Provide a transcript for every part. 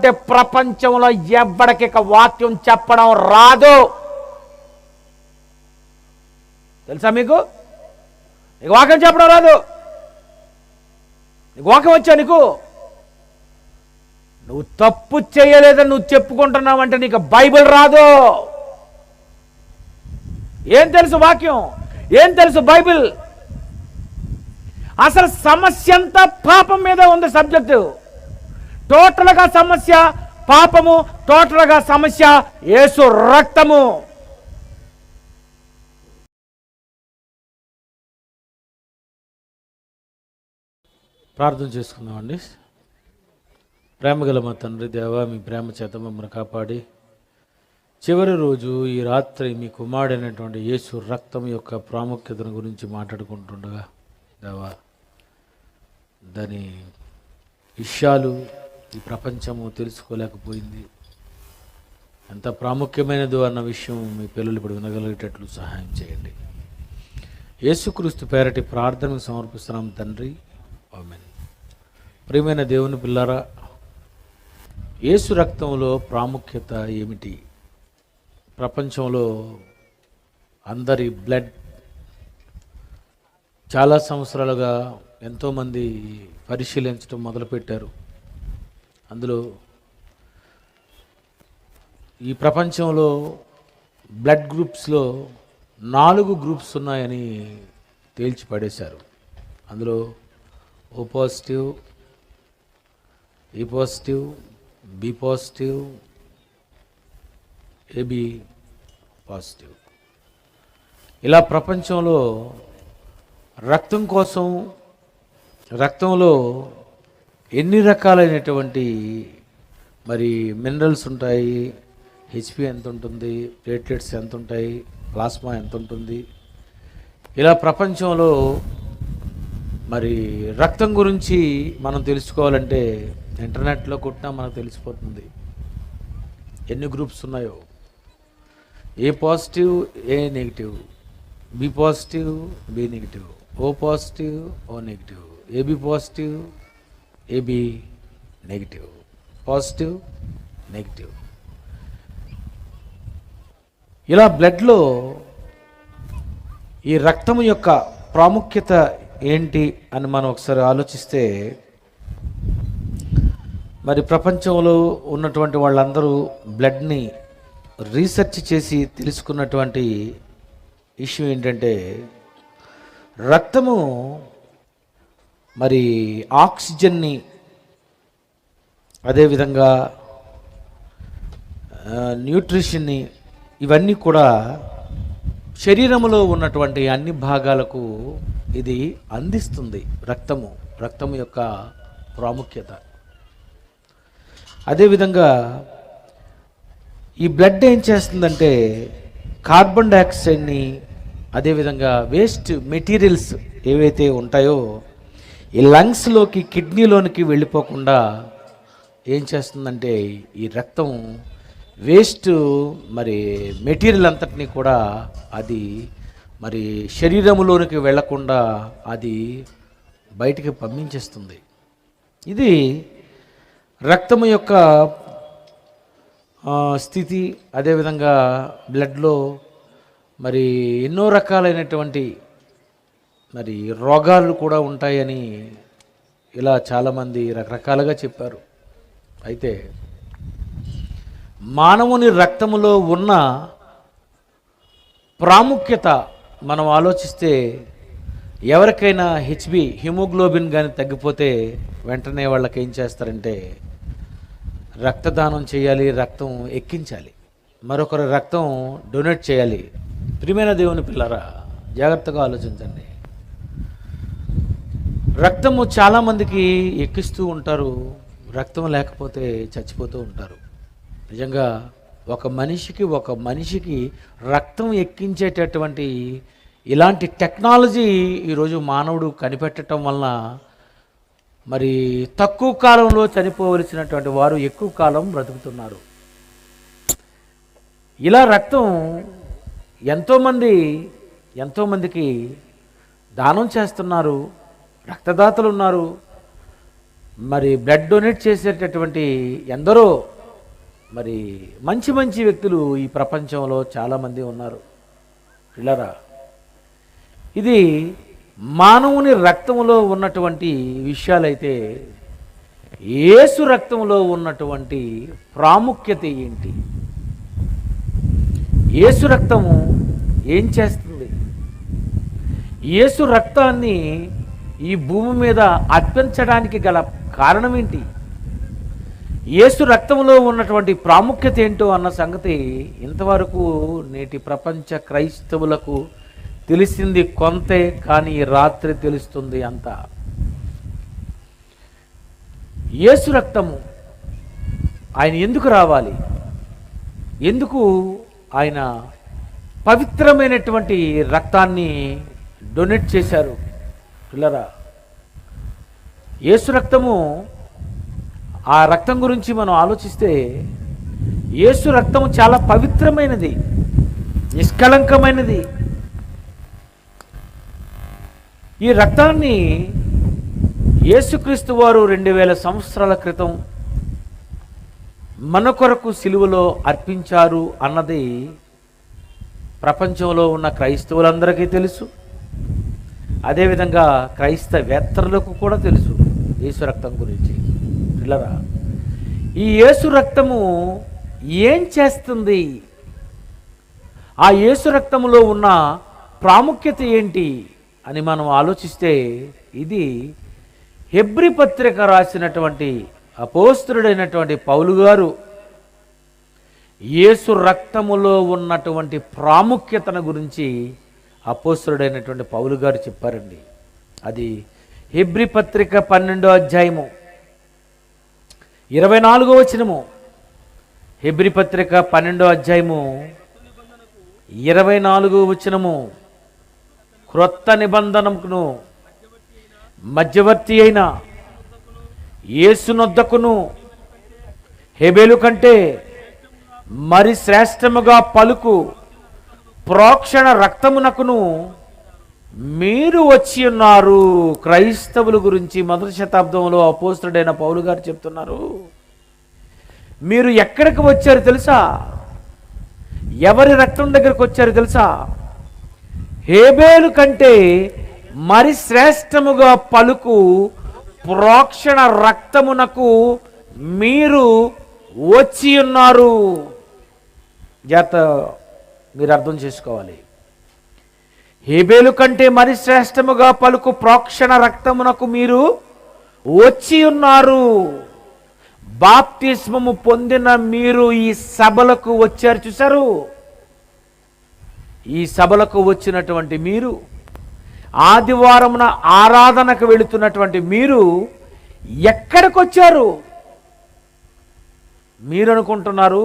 అంటే ప్రపంచంలో ఎవ్వడికి వాక్యం చెప్పడం రాదు. తెలుసా మీకు? నీకు వాక్యం చెప్పడం రాదు. నీకు వాక్యం వచ్చా? నువ్వు తప్పు చేయలేదని నువ్వు చెప్పుకుంటున్నావంటే నీకు బైబిల్ రాదు. ఏం తెలుసు వాక్యం? ఏం తెలుసు బైబిల్? అసలు సమస్య అంతా పాపం మీద ఉంది. సబ్జెక్టు టోటల్గా సమస్య పాపము, టోటల్గా సమస్య యేసు రక్తము. ప్రార్థన చేసుకుందామండి. ప్రేమగల మా తండ్రి దేవా, మీ ప్రేమ చేత మమ్మల్ని కాపాడి చివరి రోజు ఈ రాత్రి మీ కుమారుడైనటువంటి యేసు రక్తం యొక్క ప్రాముఖ్యతను గురించి మాట్లాడుకుంటుండగా దేవా, దాని విషయాలు ఈ ప్రపంచము తెలుసుకోలేకపోయింది. ఎంత ప్రాముఖ్యమైనదో అన్న విషయం మీ పిల్లలు ఇప్పుడు వినగలిగేటట్లు సహాయం చేయండి. యేసుక్రీస్తు పేరటి ప్రార్థనకు సమర్పిస్తున్నాం తండ్రి, ఆమేన్. ప్రియమైన దేవుని పిల్లారా, యేసు రక్తంలో ప్రాముఖ్యత ఏమిటి? ప్రపంచంలో అందరి బ్లడ్ చాలా సంవత్సరాలుగా ఎంతోమంది పరిశీలించడం మొదలుపెట్టారు. అందులో ఈ ప్రపంచంలో బ్లడ్ గ్రూప్స్లో 4 గ్రూప్స్ ఉన్నాయని తేల్చి పడేశారు. అందులో O positive, E positive, B positive, AB positive. ఇలా ప్రపంచంలో రక్తం కోసం రక్తంలో ఎన్ని రకాలైనటువంటి మరి మినరల్స్ ఉంటాయి, హెచ్పి ఎంత ఉంటుంది, ప్లేట్లెట్స్ ఎంత ఉంటాయి, ప్లాస్మా ఎంత ఉంటుంది, ఇలా ప్రపంచంలో మరి రక్తం గురించి మనం తెలుసుకోవాలంటే ఇంటర్నెట్లో కొట్టినా మనకు తెలిసిపోతుంది ఎన్ని గ్రూప్స్ ఉన్నాయో. A positive, A negative, B positive, B negative, O positive, O negative, AB positive, AB negative, positive, negative. ఇలా బ్లడ్లో ఈ రక్తం యొక్క ప్రాముఖ్యత ఏంటి అని మనం ఒకసారి ఆలోచిస్తే, మరి ప్రపంచంలో ఉన్నటువంటి వాళ్ళందరూ బ్లడ్ని రీసెర్చ్ చేసి తెలుసుకున్నటువంటి ఇష్యూ ఏంటంటే, రక్తము మరి ఆక్సిజన్ని, అదేవిధంగా న్యూట్రిషన్ని, ఇవన్నీ కూడా శరీరంలో ఉన్నటువంటి అన్ని భాగాలకు ఇది అందిస్తుంది. రక్తము యొక్క ప్రాముఖ్యత. అదేవిధంగా ఈ బ్లడ్ ఏం చేస్తుందంటే కార్బన్ డైఆక్సైడ్ని, అదేవిధంగా వేస్ట్ మెటీరియల్స్ ఏవైతే ఉంటాయో ఈ లంగ్స్లోకి, కిడ్నీలోనికి వెళ్ళిపోకుండా ఏం చేస్తుందంటే ఈ రక్తం వేస్ట్ మరి మెటీరియల్ అంతటినీ కూడా అది మరి శరీరంలోనికి వెళ్లకుండా అది బయటికి పంపించేస్తుంది. ఇది రక్తము యొక్క స్థితి. అదేవిధంగా బ్లడ్లో మరి ఎన్నో రకాలైనటువంటి మరి రోగాలు కూడా ఉంటాయని ఇలా చాలామంది రకరకాలుగా చెప్పారు. అయితే మానవుని రక్తములో ఉన్న ప్రాముఖ్యత మనం ఆలోచిస్తే, ఎవరికైనా హెచ్బి హిమోగ్లోబిన్ కానీ తగ్గిపోతే వెంటనే వాళ్ళకి ఏం చేస్తారంటే రక్తదానం చేయాలి, రక్తం ఎక్కించాలి, మరొకరు రక్తం డొనేట్ చేయాలి. ప్రియమైన దేవుని పిల్లరా, జాగ్రత్తగా ఆలోచించండి. రక్తము చాలామందికి ఎక్కిస్తూ ఉంటారు, రక్తం లేకపోతే చచ్చిపోతూ ఉంటారు. నిజంగా ఒక మనిషికి రక్తం ఎక్కించేటటువంటి ఇలాంటి టెక్నాలజీ ఈరోజు మానవుడు కనిపెట్టడం వలన మరి తక్కువ కాలంలో చనిపోవలసినటువంటి వారు ఎక్కువ కాలం బ్రతుకుతున్నారు. ఇలా రక్తం ఎంతోమందికి దానం చేస్తున్నారు, రక్తదాతలు ఉన్నారు. మరి బ్లడ్ డొనేట్ చేసేటటువంటి ఎందరో మరి మంచి మంచి వ్యక్తులు ఈ ప్రపంచంలో చాలామంది ఉన్నారు. పిల్లరా, ఇది మానవుని రక్తంలో ఉన్నటువంటి విషయాలైతే యేసు రక్తంలో ఉన్నటువంటి ప్రాముఖ్యత ఏంటి? యేసు రక్తము ఏం చేస్తుంది? యేసు రక్తాన్ని ఈ భూమి మీద అర్పించడానికి గల కారణం ఏంటి? యేసు రక్తంలో ఉన్నటువంటి ప్రాముఖ్యత ఏంటో అన్న సంగతి ఇంతవరకు నేటి ప్రపంచ క్రైస్తవులకు తెలిసింది కొంతే, కానీ రాత్రి తెలుస్తుంది అంతా. యేసు రక్తము ఆయన ఎందుకు రావాలి? ఎందుకు ఆయన పవిత్రమైనటువంటి రక్తాన్ని డొనేట్ చేశారు? పిల్లరా, యేసు రక్తము, ఆ రక్తం గురించి మనం ఆలోచిస్తే యేసు రక్తము చాలా పవిత్రమైనది, నిష్కళంకమైనది. ఈ రక్తాన్ని యేసుక్రీస్తు వారు 2000 సంవత్సరాల క్రితం మన కొరకు సిలువలో అర్పించారు అన్నది ప్రపంచంలో ఉన్న క్రైస్తవులందరికీ తెలుసు. అదేవిధంగా క్రైస్తవేత్తరులకు కూడా తెలుసు యేసు రక్తం గురించి. పిల్లరా, ఈ యేసు రక్తము ఏం చేస్తుంది? ఆ యేసు రక్తములో ఉన్న ప్రాముఖ్యత ఏంటి అని మనం ఆలోచిస్తే, ఇది హెబ్రీ పత్రిక రాసినటువంటి అపోస్తలుడైనటువంటి పౌలు గారు యేసు రక్తములో ఉన్నటువంటి ప్రాముఖ్యతను గురించి అపోస్తలుడైనటువంటి పౌలు గారు చెప్పారండి. అది హెబ్రీ పత్రిక 12వ అధ్యాయము 24వ వచనము. హెబ్రీ పత్రిక 12వ అధ్యాయము 24వ వచనము. క్రొత్త నిబంధనకును మధ్యవర్తి అయిన యేసునొద్దకును హేబేలు కంటే మరి శ్రేష్టముగా పలుకు ప్రోక్షణ రక్తమునకును మీరు వచ్చి ఉన్నారు. క్రైస్తవుల గురించి మొదటి శతాబ్దంలో అపోస్తలుడైన పౌలు గారు చెప్తున్నారు. మీరు ఎక్కడికి వచ్చారు తెలుసా? ఎవరి రక్తం దగ్గరకు వచ్చారు తెలుసా? హేబేలు కంటే మరి శ్రేష్టముగా పలుకు ప్రోక్షణ రక్తమునకు మీరు వచ్చి ఉన్నారు. మీరు అర్థం చేసుకోవాలి. హేబేలు కంటే మరి శ్రేష్టముగా పలుకు ప్రోక్షణ రక్తమునకు మీరు వచ్చి ఉన్నారు. బాప్తిస్మము పొందిన మీరు ఈ సభలకు వచ్చారు. చూశారు? ఈ సభలకు వచ్చినటువంటి మీరు, ఆదివారమున ఆరాధనకు వెళుతున్నటువంటి మీరు ఎక్కడికి వచ్చారు? మీరు అనుకుంటున్నారు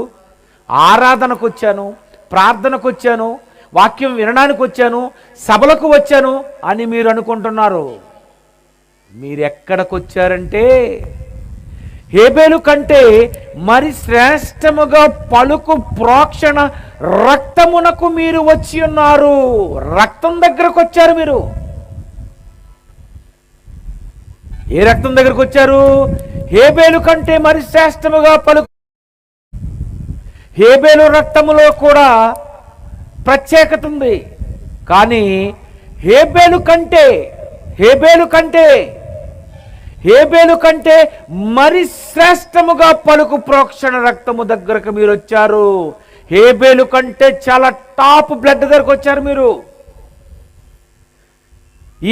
ఆరాధనకు వచ్చాను, ప్రార్థనకు వచ్చాను, వాక్యం వినడానికి వచ్చాను, సభలకు వచ్చాను అని మీరు అనుకుంటున్నారు. మీరు ఎక్కడికి వచ్చారంటే హేబేలు కంటే మరి శ్రేష్టముగా పలుకు ప్రోక్షణ రక్తమునకు మీరు వచ్చి ఉన్నారు. రక్తం దగ్గరకు వచ్చారు మీరు. ఏ రక్తం దగ్గరకు వచ్చారు? హేబేలు కంటే మరి శ్రేష్టముగా పలుకు. హేబేలు రక్తములో కూడా ప్రత్యేకత ఉంది, కానీ హేబేలు కంటే మరి శ్రేష్టముగా పలుకు ప్రోక్షణ రక్తము దగ్గరకు మీరు వచ్చారు. హేబేలు కంటే చాలా టాప్ బ్లడ్ దగ్గరకు వచ్చారు మీరు.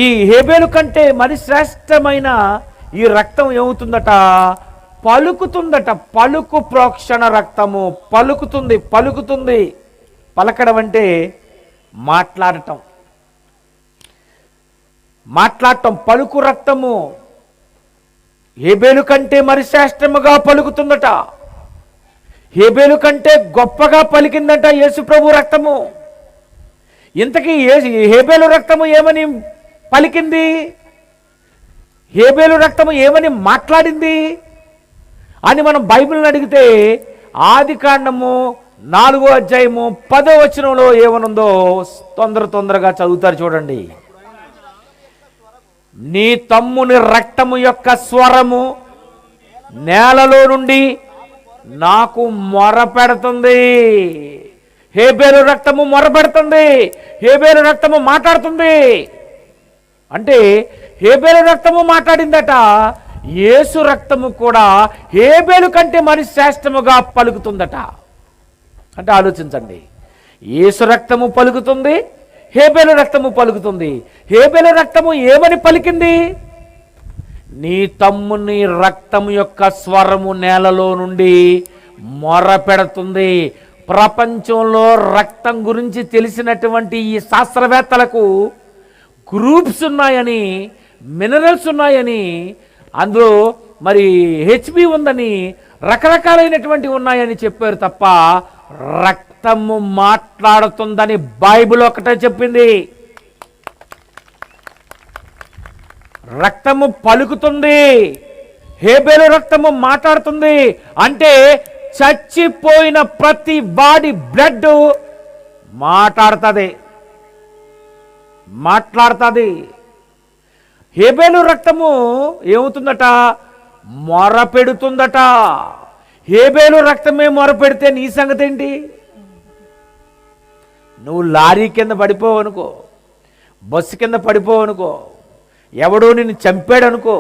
ఈ హేబేలు కంటే మరి శ్రేష్టమైన ఈ రక్తం ఏమవుతుందట? పలుకుతుందట. పలుకు ప్రోక్షణ రక్తము పలుకుతుంది. పలకడం అంటే మాట్లాడటం. పలుకు రక్తము హేబేలు కంటే మరి శ్రేష్టముగా పలుకుతుందట. హేబేలు కంటే గొప్పగా పలికిందట యేసు ప్రభు రక్తము. ఇంతకీ హేబేలు రక్తము ఏమని పలికింది? హేబేలు రక్తము ఏమని మాట్లాడింది అని మనం బైబిల్ని అడిగితే, ఆదికాండము 4వ అధ్యాయము 10వ వచనంలో ఏమనుందో తొందరగా చదువుతారు చూడండి. నీ తమ్ముని రక్తము యొక్క స్వరము నేలలో నుండి నాకు మొర పెడుతుంది. హేబేలు రక్తము మొర పెడుతుంది, హేబేలు రక్తము మాట్లాడుతుంది. అంటే హేబేలు రక్తము మాట్లాడిందట, యేసు రక్తము కూడా హేబేలు కంటే మరి శ్రేష్టముగా పలుకుతుందట. అంటే ఆలోచించండి, యేసు రక్తము పలుకుతుంది, హేబేలు రక్తము పలుకుతుంది. హేబేలు రక్తము ఏమని పలికింది? నీ తమ్ముని రక్తము యొక్క స్వరము నేలలో నుండి మొర పెడుతుంది. ప్రపంచంలో రక్తం గురించి తెలిసినటువంటి ఈ శాస్త్రవేత్తలకు గ్రూప్స్ ఉన్నాయని, మినరల్స్ ఉన్నాయని, అందులో మరి హెచ్బి ఉందని, రకరకాలైనటువంటి ఉన్నాయని చెప్పారు తప్ప రక్తము మాట్లాడుతుందని బైబిల్ ఒకటే చెప్పింది. రక్తము పలుకుతుంది, హేబేలు రక్తము మాట్లాడుతుంది. అంటే చచ్చిపోయిన ప్రతి బాడీ బ్లడ్ మాట్లాడుతుంది. హేబేలు రక్తము ఏమవుతుందట? మొర పెడుతుందట. హేబేలు రక్తమే మొర పెడితే నీ సంగతి ఏంటి? నువ్వు లారీ కింద పడిపోవనుకో, బస్సు కింద పడిపోవనుకో, ఎవడో నిన్ను చంపాడనుకో,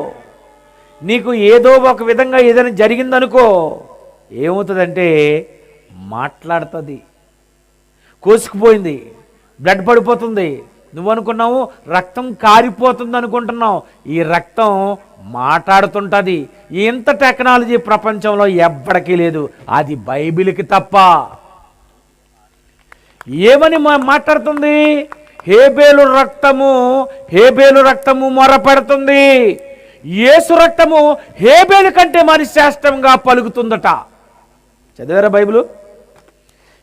నీకు ఏదో ఒక విధంగా ఏదైనా జరిగిందనుకో, ఏమవుతుందంటే మాట్లాడుతుంది. కోసుకుపోయింది, బ్లడ్ పడిపోతుంది, నువ్వు అనుకున్నావు రక్తం కారిపోతుంది అనుకుంటున్నావు, ఈ రక్తం మాట్లాడుతుంటుంది. ఇంత టెక్నాలజీ ప్రపంచంలో ఎవ్వడికి లేదు, అది బైబిల్కి తప్ప. ఏమని మాట్లాడుతుంది? హేబేలు రక్తము మొరపెడుతుంది. యేసు రక్తము హేబేలు కంటే మరి శ్రేష్టంగా పలుకుతుందట. చదివారా బైబిలు?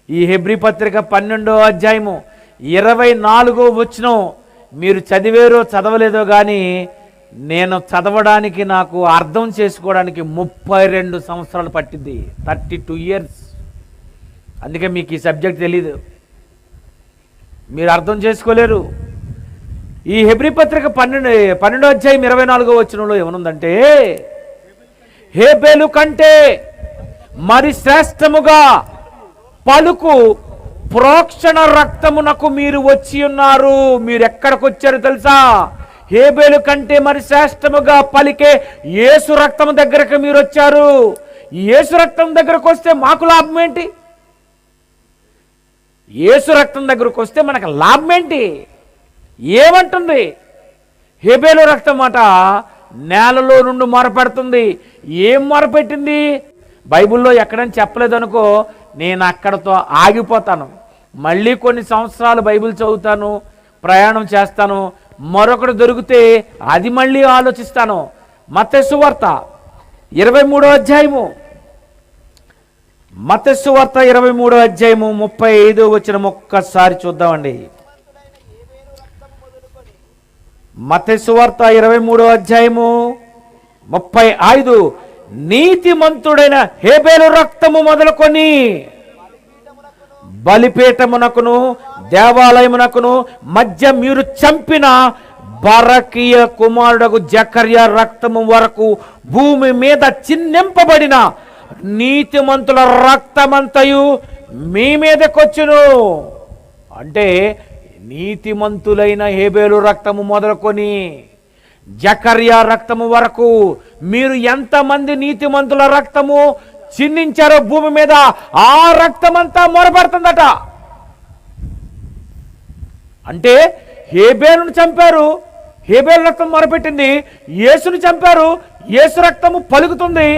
ఈ హెబ్రీ పత్రిక 12వ అధ్యాయము 24వ వచనం మీరు చదివేరో చదవలేదో కానీ నేను చదవడానికి, నాకు అర్థం చేసుకోవడానికి 32 సంవత్సరాలు పట్టింది, 32 ఇయర్స్. అందుకే మీకు ఈ సబ్జెక్ట్ తెలీదు, మీరు అర్థం చేసుకోలేరు. ఈ హెబ్రీ పత్రిక 12వ అధ్యాయం 24వ వచనంలో ఏమనుందంటే, హేబేలు కంటే మరి శ్రేష్టముగా పలుకు ప్రోక్షణ రక్తమునకు మీరు వచ్చి ఉన్నారు. మీరు ఎక్కడికి వచ్చారు తెలుసా? హేబేలు కంటే మరి శ్రేష్టముగా పలికే యేసు రక్తం దగ్గరకు మీరు వచ్చారు. యేసు రక్తం దగ్గరకు వస్తే మాకు లాభం ఏంటి? యేసు రక్తం దగ్గరకు వస్తే మనకు లాభం ఏంటి? ఏమంటుంది? హేబేలు రక్తం మాట నేలలో నుండి మొరపెడుతుంది. ఏం మొరపెట్టింది? బైబిల్లో ఎక్కడని చెప్పలేదనుకో, నేను అక్కడతో ఆగిపోతాను. మళ్ళీ కొన్ని సంవత్సరాలు బైబిల్ చదువుతాను, ప్రయాణం చేస్తాను, మరొకటి దొరికితే అది మళ్ళీ ఆలోచిస్తాను. మత్తయి సువార్త 23వ అధ్యాయము, మత్తయి సువార్త 23వ అధ్యాయము 35వ వచనం ఒక్కసారి చూద్దామండి. మత్తయి సువార్త 23వ అధ్యాయము 35. నీతిమంతుడైన హేబేలు రక్తము మొదలుకొని బలిపీఠమునకును దేవాలయమునకును మధ్య మీరు చంపిన బరకీయ కుమారుడకు జకర్యా రక్తము వరకు భూమి మీద చిందింపబడిన నీతిమంతుల రక్తమంతయు మీ మీదకొచ్చును. అంటే నీతిమంతులైన హేబేలు రక్తము మొదలుకొని జకర్యా రక్తము వరకు మీరు ఎంతమంది నీతిమంతుల రక్తము చిందించారో భూమి మీద, ఆ రక్తమంతా మొరపెడుతుందట. అంటే హేబేలును చంపారు, హేబేలు రక్తం మొరపెట్టింది. యేసును చంపారు, యేసు రక్తము పలుకుతుంది.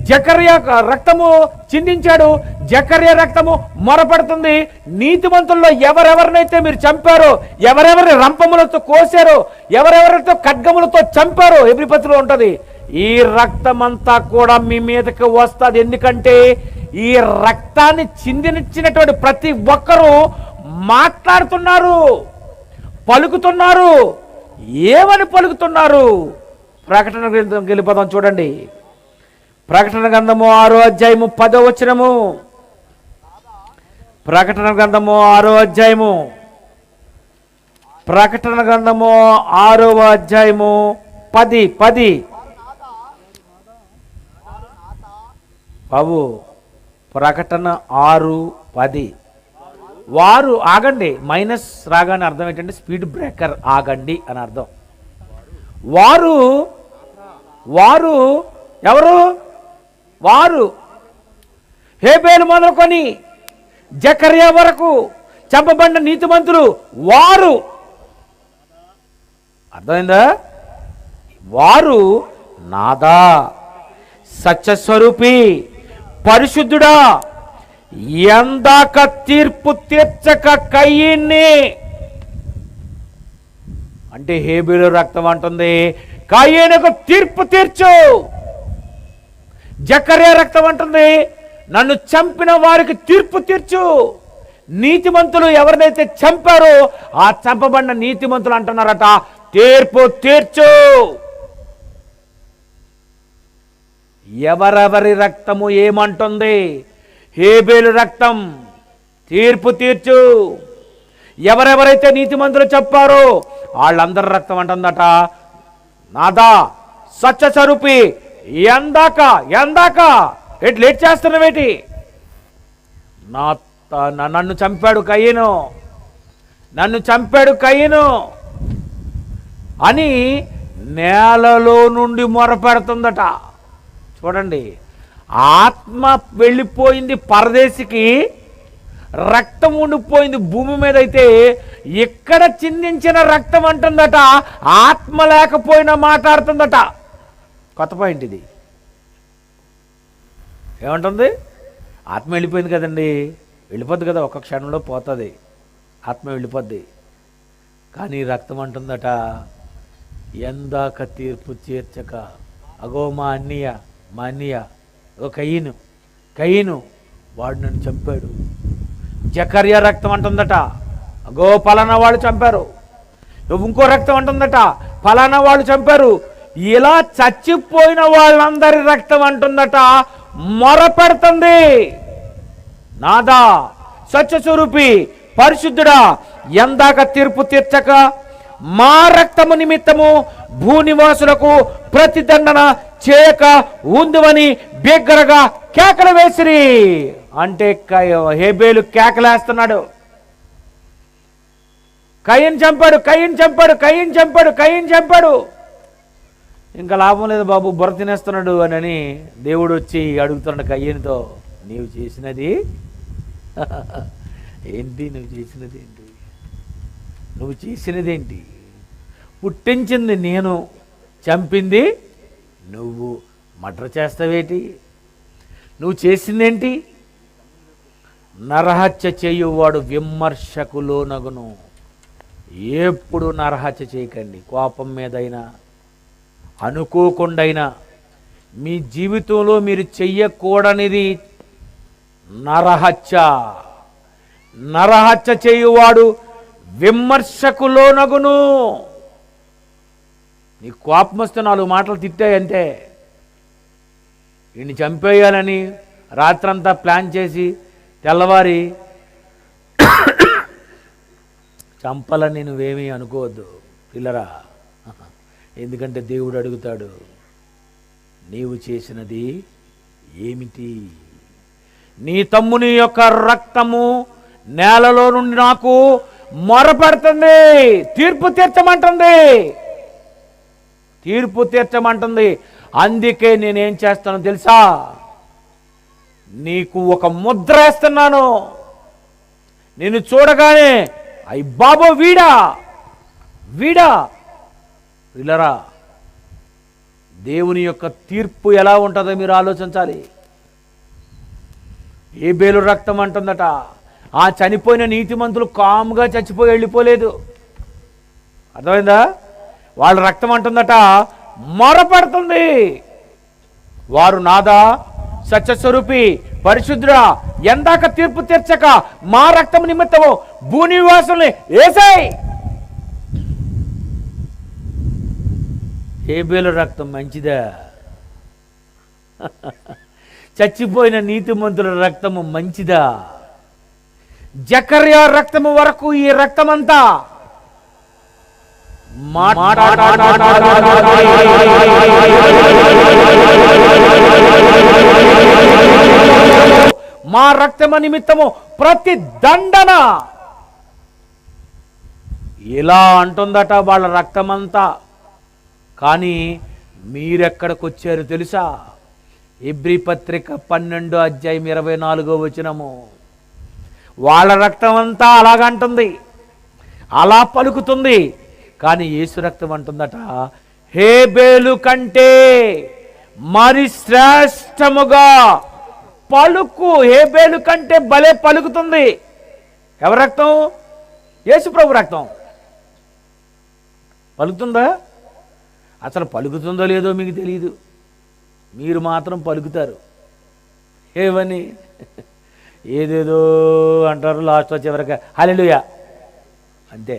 జకర్యా రక్తము చిందించాడు, జకర్యా రక్తము మొరపెడుతుంది. నీతిమంతుల్లో ఎవరెవరినైతే మీరు చంపారో, ఎవరెవరిని రంపములతో కోసారో, ఎవరెవరితో ఖడ్గములతో చంపారో హెబ్రీ పత్రికలో ఉంటుంది, ఈ రక్తమంతా కూడా మీ మీదకి వస్తుంది. ఎందుకంటే ఈ రక్తాన్ని చిందించినటువంటి ప్రతి ఒక్కరూ మాట్లాడుతున్నారు, పలుకుతున్నారు. ఏమని పలుకుతున్నారు? ప్రకటన గ్రంథం వెళ్ళిపోదాం చూడండి. ప్రకటన గ్రంథము 6వ అధ్యాయము 10వ వచనము. ప్రకటన గ్రంథము 6వ అధ్యాయము, ప్రకటన గ్రంథము 6వ అధ్యాయము 10. బాబు ప్రకటన 6:10. వారు ఆగండి, మైనస్ రాగానే అర్థం ఏంటంటే స్పీడ్ బ్రేకర్, ఆగండి అని అర్థం. వారు వారు ఎవరు? వారు హేబేలు మొదలుకొని జకర్యా వరకు చంపబడిన నీతిమంతులు వారు. అర్థమైందా? వారు నాదా, సత్యస్వరూపి, పరిశుద్ధుడా, ఎందాక తీర్పు తీర్చక కయ్యిన్ని, అంటే హేబేలు రక్తం అంటుంది కయ్యేనుకు తీర్పు తీర్చు. జకర్యా రక్తం అంటుంది నన్ను చంపిన వారికి తీర్పు తీర్చు. నీతిమంతులు ఎవరినైతే చంపారో ఆ చంపబడిన నీతిమంతులు అంటున్నారట తీర్పు తీర్చు. ఎవరెవరి రక్తము ఏమంటుంది? హేబేలు రక్తం తీర్పు తీర్చు. ఎవరెవరైతే నీతిమంతులు చెప్పారో వాళ్ళందరి రక్తం అంటుందట నాదా, సత్యస్వరూపి, ఎందాక ఎట్లు లేట్ చేస్తున్నావేటి? నన్ను చంపాడు కయ్యను అని నేలలో నుండి మొరపెడుతుందట. చూడండి, ఆత్మ వెళ్ళిపోయింది పరదేశికి, రక్తం ఉండిపోయింది భూమి మీద. అయితే ఇక్కడ చిందించిన రక్తం అంటుందట ఆత్మ లేకపోయినా మాట్లాడుతుందట. కొత్త పాయింట్ ఇది. ఏమంటుంది? ఆత్మ వెళ్ళిపోయింది కదండి, వెళ్ళిపోద్ది కదా, ఒక్క క్షణంలో పోతుంది, ఆత్మ వెళ్ళిపోద్ది. కానీ రక్తం అంటుందట ఎందాక తీర్పు తీర్చక. అగో మా అన్నయ్య ఓ కయ్యను వాడు నన్ను చంపాడు. జకర్యా రక్తం అంటుందట అగో పలానా వాళ్ళు చంపారు. ఇంకో రక్తం అంటుందట పలానా వాళ్ళు చంపారు. ఇలా చచ్చిపోయిన వాళ్ళందరి రక్తం అంటుందట మొరపెడుతుంది నాదా, సత్యస్వరూపి, పరిశుద్ధుడా, ఎందాక తీర్పు తీర్చక మా రక్తము నిమిత్తము భూనివాసులకు ప్రతిదండన చేయక ఉందువని బిగ్గరగా కేకలు వేసిరి. అంటే హేబేలు కేకలేస్తున్నాడు, కయ్యను చంపాడు. ఇంకా లాభం లేదు బాబు, బుర్ర తినేస్తున్నాడు అని దేవుడు వచ్చి అడుగుతున్నాడు కయ్యనితో, నీవు చేసినది ఏంటి? నువ్వు చేసినదేంటి? పుట్టించింది నేను, చంపింది నువ్వు, మర్డర్ చేస్తావేటి? నువ్వు చేసిందేంటి? నరహత్య చేయువాడు విమర్శకు లోనగును. ఎప్పుడు నరహత్య చేయకండి. కోపం మీదైనా అనుకోకుండైనా మీ జీవితంలో మీరు చెయ్యకూడనిది నరహత్య చేయువాడు విమర్శకు లోనగును. నీ కోపం వస్తే 4 మాటలు తిట్టాయంటే వీడిని చంపేయాలని రాత్రంతా ప్లాన్ చేసి తెల్లవారి చంపాలని నువ్వేమీ అనుకోవద్దు పిల్లరా. ఎందుకంటే దేవుడు అడుగుతాడు నీవు చేసినది ఏమిటి? నీ తమ్ముని యొక్క రక్తము నేలలో నుండి నాకు మొరపెడుతుంది, తీర్పు తీర్చమంటుంది. అందుకే నేనేం చేస్తానో తెలుసా? నీకు ఒక ముద్ర వేస్తున్నాను. నిన్ను చూడగానే అయ్యి బాబో వీడా పిల్లరా, దేవుని యొక్క తీర్పు ఎలా ఉంటుందో మీరు ఆలోచించాలి. హేబేలు రక్తం అంటుందట ఆ చనిపోయిన నీతిమంతులు కాముగా చచ్చిపోయి వెళ్ళిపోలేదు. అర్థమైందా? వాళ్ళ రక్తం అంటుందట మొరపెడుతుంది. వారు నాదా, సత్యస్వరూపి, పరిశుద్ధుడా, ఎందాక తీర్పు తీర్చక మా రక్తం నిమిత్తము భూనివాసుల్ని వేసాయి. హేబేలు రక్తం మంచిదా? చచ్చిపోయిన నీతిమంతుల రక్తము మంచిదా? జకర్యా రక్తము వరకు ఈ రక్తమంతా మా రక్తమ నిమిత్తము ప్రతి దండన ఇలా అంటుందట వాళ్ళ రక్తమంతా. కానీ మీరెక్కడికి వచ్చారు తెలుసా? హెబ్రీ పత్రిక 12:24 వాళ్ళ రక్తం అంతా అలాగంటుంది, అలా పలుకుతుంది. కానీ యేసు రక్తం అంటుందట, హేబేలు కంటే మరి శ్రేష్టముగా పలుకు. హేబేలు కంటే భలే పలుకుతుంది. ఎవరి రక్తం? యేసు ప్రభు రక్తం. పలుకుతుందా? అసలు పలుకుతుందో లేదో మీకు తెలియదు, మీరు మాత్రం పలుకుతారు. ఏమని? ఏదేదో అంటారు, లాస్ట్ వచ్చేవరకు హల్లెలూయా అంతే.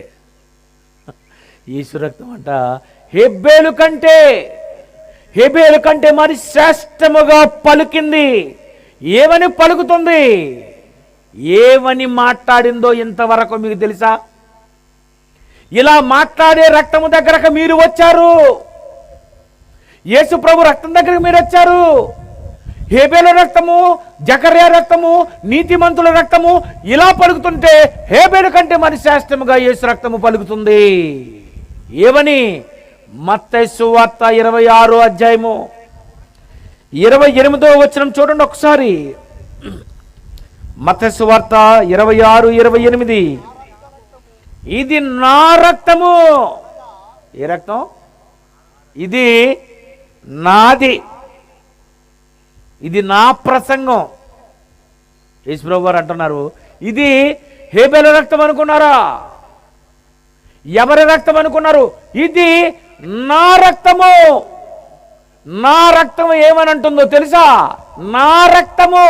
యేసు రక్తం అంట హేబేలు కంటే మరి శ్రేష్టముగా పలుకింది. ఏమని పలుకుతుంది? ఏమని మాట్లాడిందో ఇంతవరకు మీకు తెలుసా? ఇలా మాట్లాడే రక్తము దగ్గరకు మీరు వచ్చారు. యేసు ప్రభు రక్తం దగ్గరకు మీరు వచ్చారు. హేబేలు రక్తము, జకర్యా రక్తము, నీతిమంతుల రక్తము ఇలా పలుకుతుంటే హేబేలు కంటే మరి శ్రేష్టముగా యేసు రక్తము పలుకుతుంది. ఏమని? మత్తయి సువార్త 26:28 చూడండి ఒకసారి. మత్తయి సువార్త 26:28 ఇది నా రక్తము. ఏ రక్తం? ఇది నాది, ఇది నా ప్రసంగం. యేసుప్రభు వారు అంటున్నారు, ఇది హేబేలు రక్తం అనుకున్నారా? ఎవరి రక్తం అనుకున్నారు? ఇది నా రక్తము. నా రక్తము ఏమని అంటుందో తెలుసా? నా రక్తము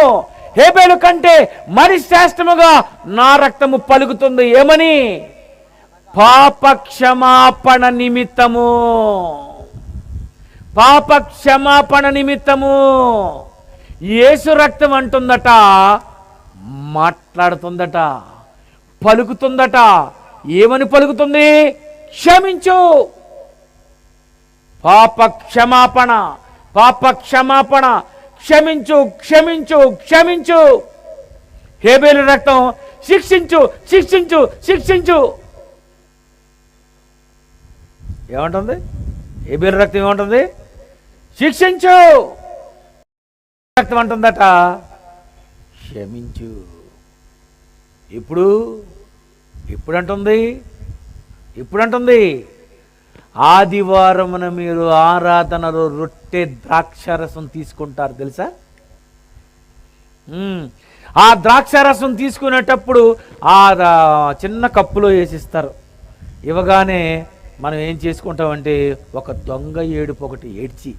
హేబేలు కంటే మరి శ్రేష్టముగా నా రక్తము పలుకుతుంది. ఏమని? పాప క్షమాపణ నిమిత్తము. పాప క్షమాపణ నిమిత్తము యేసు రక్తం అంటుందట, మాట్లాడుతుందట, పలుకుతుందట. ఏమని పలుకుతుంది? క్షమించు. పాప క్షమాపణ, పాప క్షమాపణ, క్షమించు, క్షమించు, క్షమించు. హేబేలు రక్తం శిక్షించు, శిక్షించు, శిక్షించు. ఏమంటుంది? హేబేలు రక్తం ఏమంటుంది? శిక్షించు. రక్తం అంటుందట క్షమించు. ఇప్పుడంటుంది ఆదివారమున మీరు ఆరాధనలో రొట్టె ద్రాక్షారసం తీసుకుంటారు తెలుసా? ఆ ద్రాక్షారసం తీసుకునేటప్పుడు ఆ చిన్న కప్పులో వేసిస్తారు. ఇవ్వగానే మనం ఏం చేసుకుంటామంటే ఒక దొంగ ఏడుపు ఒకటి ఏడ్చి,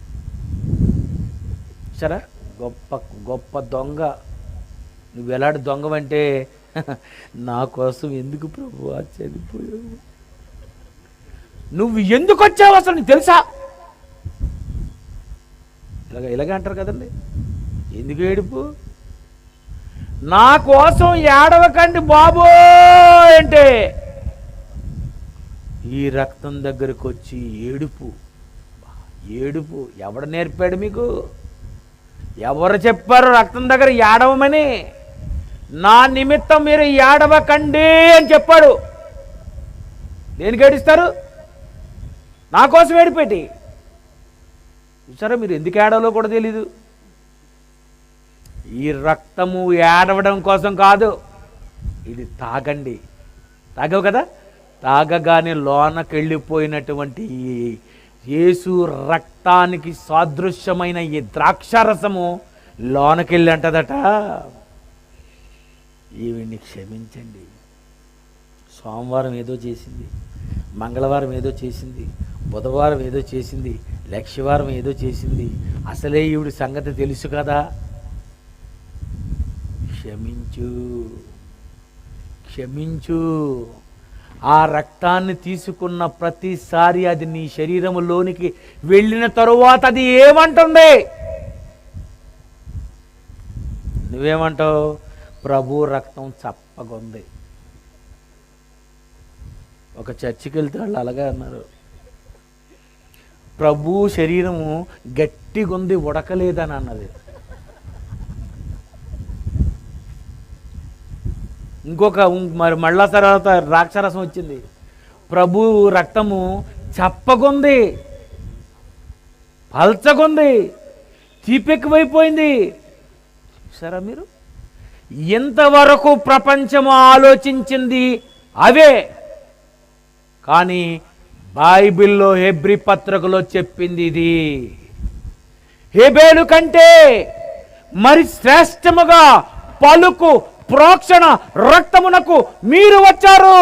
సరే గొప్ప గొప్ప దొంగ, నువ్వు ఎలాంటి దొంగవంటే, నా కోసం ఎందుకు ప్రభువా చనిపోయావు, నువ్వు ఎందుకు వచ్చావు అసలు నీకు తెలుసా? ఇలాగ అంటారు కదండి. ఎందుకు ఏడుపు? నా కోసం ఏడవకండి బాబో అంటే ఈ రక్తం దగ్గరకు వచ్చి ఏడుపు. ఎవడు నేర్పాడు మీకు? ఎవరు చెప్పారు రక్తం దగ్గర ఏడవమని? నా నిమిత్తం మీరు ఏడవకండి అని చెప్పాడు. దేనికి ఏడుస్తారు? నా కోసం ఏడిపెట్టి. చూసారా, మీరు ఎందుకు ఏడవలో కూడా తెలీదు. ఈ రక్తము ఏడవడం కోసం కాదు, ఇది తాగండి. తాగవు కదా? తాగగానే లోనకెళ్ళిపోయినటువంటి యేసు రక్తానికి సాదృశ్యమైన ఈ ద్రాక్షారసము లోనకెళ్ళి అంటదట, ఈవిడ్ని క్షమించండి. సోమవారం ఏదో చేసింది, మంగళవారం ఏదో చేసింది, బుధవారం ఏదో చేసింది, లక్షవారం ఏదో చేసింది, అసలే ఈవిడి సంగతి తెలుసు కదా, క్షమించు. ఆ రక్తాన్ని తీసుకున్న ప్రతిసారి అది నీ శరీరంలోనికి వెళ్ళిన తరువాత అది ఏమంటుంది? నువ్వేమంటావు? ప్రభు రక్తం చప్పగుంది. ఒక చర్చికి వెళ్తే వాళ్ళు అలాగే అన్నారు. ప్రభు శరీరము గట్టిగుంది, ఉడకలేదని అన్నది. మరి మళ్ళా తర్వాత ద్రాక్షారసం వచ్చింది. ప్రభు రక్తము చప్పగుంది, పల్చగుంది, తీపెక్కువైపోయింది. సరే, మీరు ఇంతవరకు ప్రపంచము ఆలోచించింది అవే. కానీ బైబిల్లో హెబ్రీ పత్రికలో చెప్పింది ఇది. హేబేలు కంటే మరి శ్రేష్టముగా పలుకు ప్రోక్షణ రక్తమునకు మీరు వచ్చారు.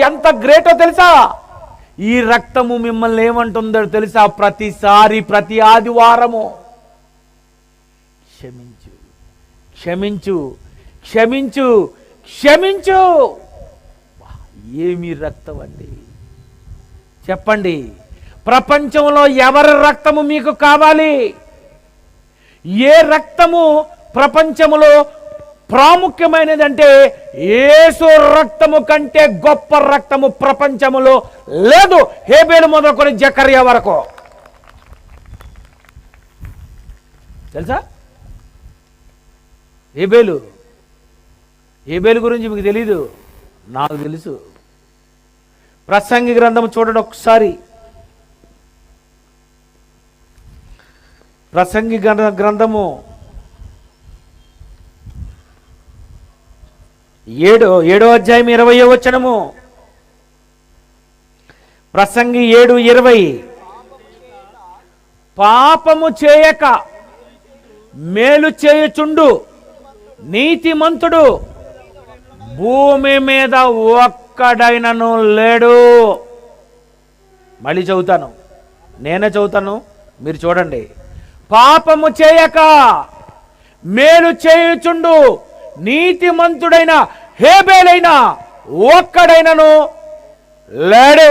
ఎంత గ్రేటో తెలుసా? ఈ రక్తము మిమ్మల్ని ఏమంటుందో తెలుసా? ప్రతిసారి, ప్రతి ఆదివారము క్షమించు, క్షమించు, క్షమించు, క్షమించు. ఏమి రక్తం అండి చెప్పండి? ప్రపంచంలో ఎవరి రక్తము మీకు కావాలి? ఏ రక్తము ప్రపంచములో ప్రాముఖ్యమైనదంటే యేసు రక్తము కంటే గొప్ప రక్తము ప్రపంచములో లేదు. హేబేలు మొదలుకొని జకర్యా వరకు తెలుసా? హేబేలు గురించి మీకు తెలీదు, నాకు తెలుసు. ప్రసంగి గ్రంథము చూడండి ఒకసారి. ప్రసంగి గ్రంథము 7వ అధ్యాయం 20వ వచనము. ప్రసంగి 7:20. పాపము చేయక మేలు చేయుచుండు నీతిమంతుడు భూమి మీద ఒక్కడైనను లేడు. మళ్ళీ చదువుతాను, నేనే చదువుతాను, మీరు చూడండి. పాపము చేయక మేలు చేయుచుండు నీతిమంతుడైన హేబేలైన ఒక్కడైనను లేడు.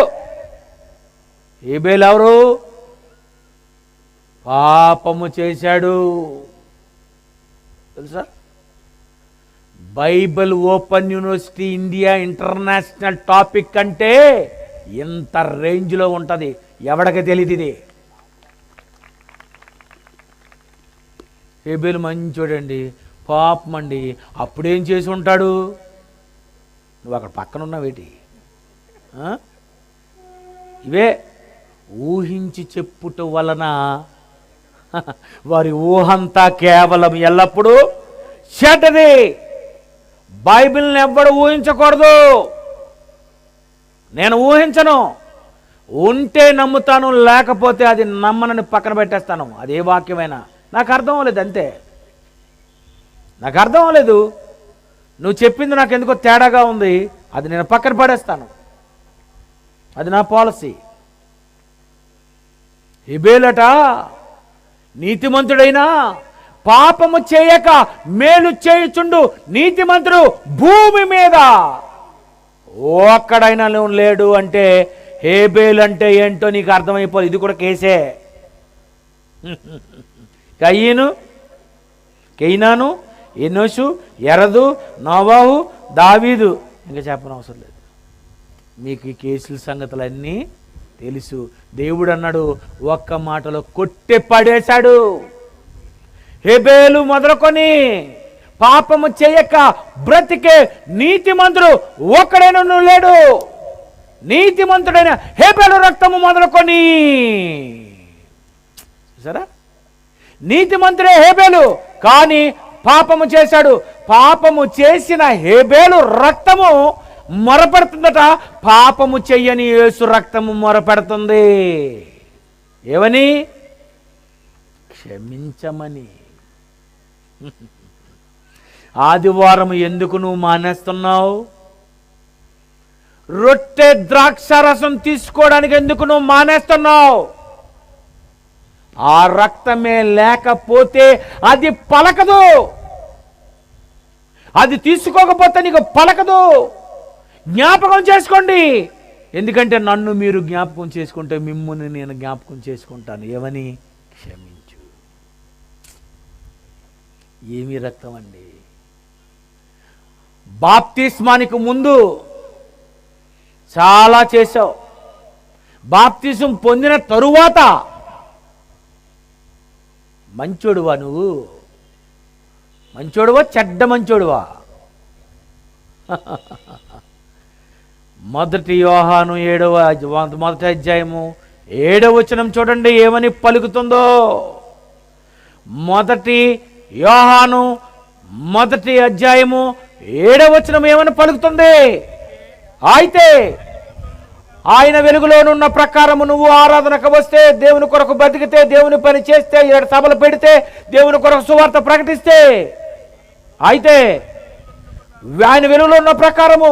హేబేలు ఎవరు? పాపము చేశాడు. తెలుసా? Bible open university India international topic అంటే ఇంత రేంజ్లో ఉంటుంది. ఎవడికి తెలియదు ఇది. హేబేలు మంచోడండి, పాపం అండి. అప్పుడేం చేసి ఉంటాడు? నువ్వు అక్కడ పక్కన ఉన్నావేటి? ఇవే ఊహించి చెప్పుట వలన వారి ఊహంతా కేవలం ఎల్లప్పుడూ చెడ్డది. బైబిల్ని ఎవ్వడు ఊహించకూడదు. నేను ఊహించను. ఉంటే నమ్ముతాను, లేకపోతే అది నమ్మనని పక్కన పెట్టేస్తాను. అదే వాక్యమైనా నాకు అర్థం అవ్వలేదు, అంతే. నాకు అర్థం అవ్వలేదు, నువ్వు చెప్పింది నాకు ఎందుకో తేడాగా ఉంది, అది నేను పక్కన పడేస్తాను. అది నా పాలసీ. హేబేలట నీతిమంతుడైనా పాపము చేయక మేలు చేయుచుండు నీతిమంతుడు భూమి మీద ఒక్కడైనా లేడు. అంటే హేబేలు అంటే ఏంటో నీకు అర్థమైపోదు. ఇది కూడా కేసే. కయీనాను, ఎనోషు, ఎరదు, నోవాహు, దావీదు, ఇంకా చెప్పనవసరం లేదు. మీకు ఈ కేసుల సంగతులన్నీ తెలుసు. దేవుడు అన్నాడు, ఒక్క మాటలో కొట్టి పడేశాడు. హేబేలు మొదలుకొని పాపము చేయక బ్రతికే నీతిమంతుడు ఒక్కడైనా లేడు. నీతిమంతుడైన హేబేలు రక్తము మొదలుకొని, సరే, నీతిమంతుడే హేబేలు, కానీ పాపము చేశాడు. పాపము చేసిన హేబేలు రక్తము మొరపెడుతుందట, పాపము చెయ్యని యేసు రక్తము మొరపెడుతుంది. ఏమని? క్షమించమని. ఆదివారం ఎందుకు నువ్వు మానేస్తున్నావు? రొట్టె ద్రాక్షారసం తీసుకోవడానికి ఎందుకు నువ్వు మానేస్తున్నావు? ఆ రక్తమే లేకపోతే అది పలకదు. అది తీసుకోకపోతే నీకు పలకదు. జ్ఞాపకం చేసుకోండి. ఎందుకంటే నన్ను మీరు జ్ఞాపకం చేసుకుంటే మిమ్ముని నేను జ్ఞాపకం చేసుకుంటాను. ఏమని? క్షమించు. ఏమి రక్తం అండి! బాప్తిస్మానికి ముందు చాలా చేశావు. బాప్తిజం పొందిన తరువాత మంచోడువా నువ్వు? మంచోడువా చెడ్డ మంచోడువా? మొదటి యోహాను 7వ అధ్యాయము 7వ వచనం చూడండి ఏమని పలుకుతుందో. మొదటి యోహాను 1వ అధ్యాయము 7వ వచనం ఏమని పలుకుతుంది? అయితే ఆయన వెలుగులోనున్న ప్రకారము నువ్వు ఆరాధనకు వస్తే, దేవుని కొరకు బతికితే, దేవుని పని చేస్తే, 7 సభలు పెడితే, దేవుని కొరకు సువార్త ప్రకటిస్తే, అయితే ఆయన వెలుగులో ఉన్న ప్రకారము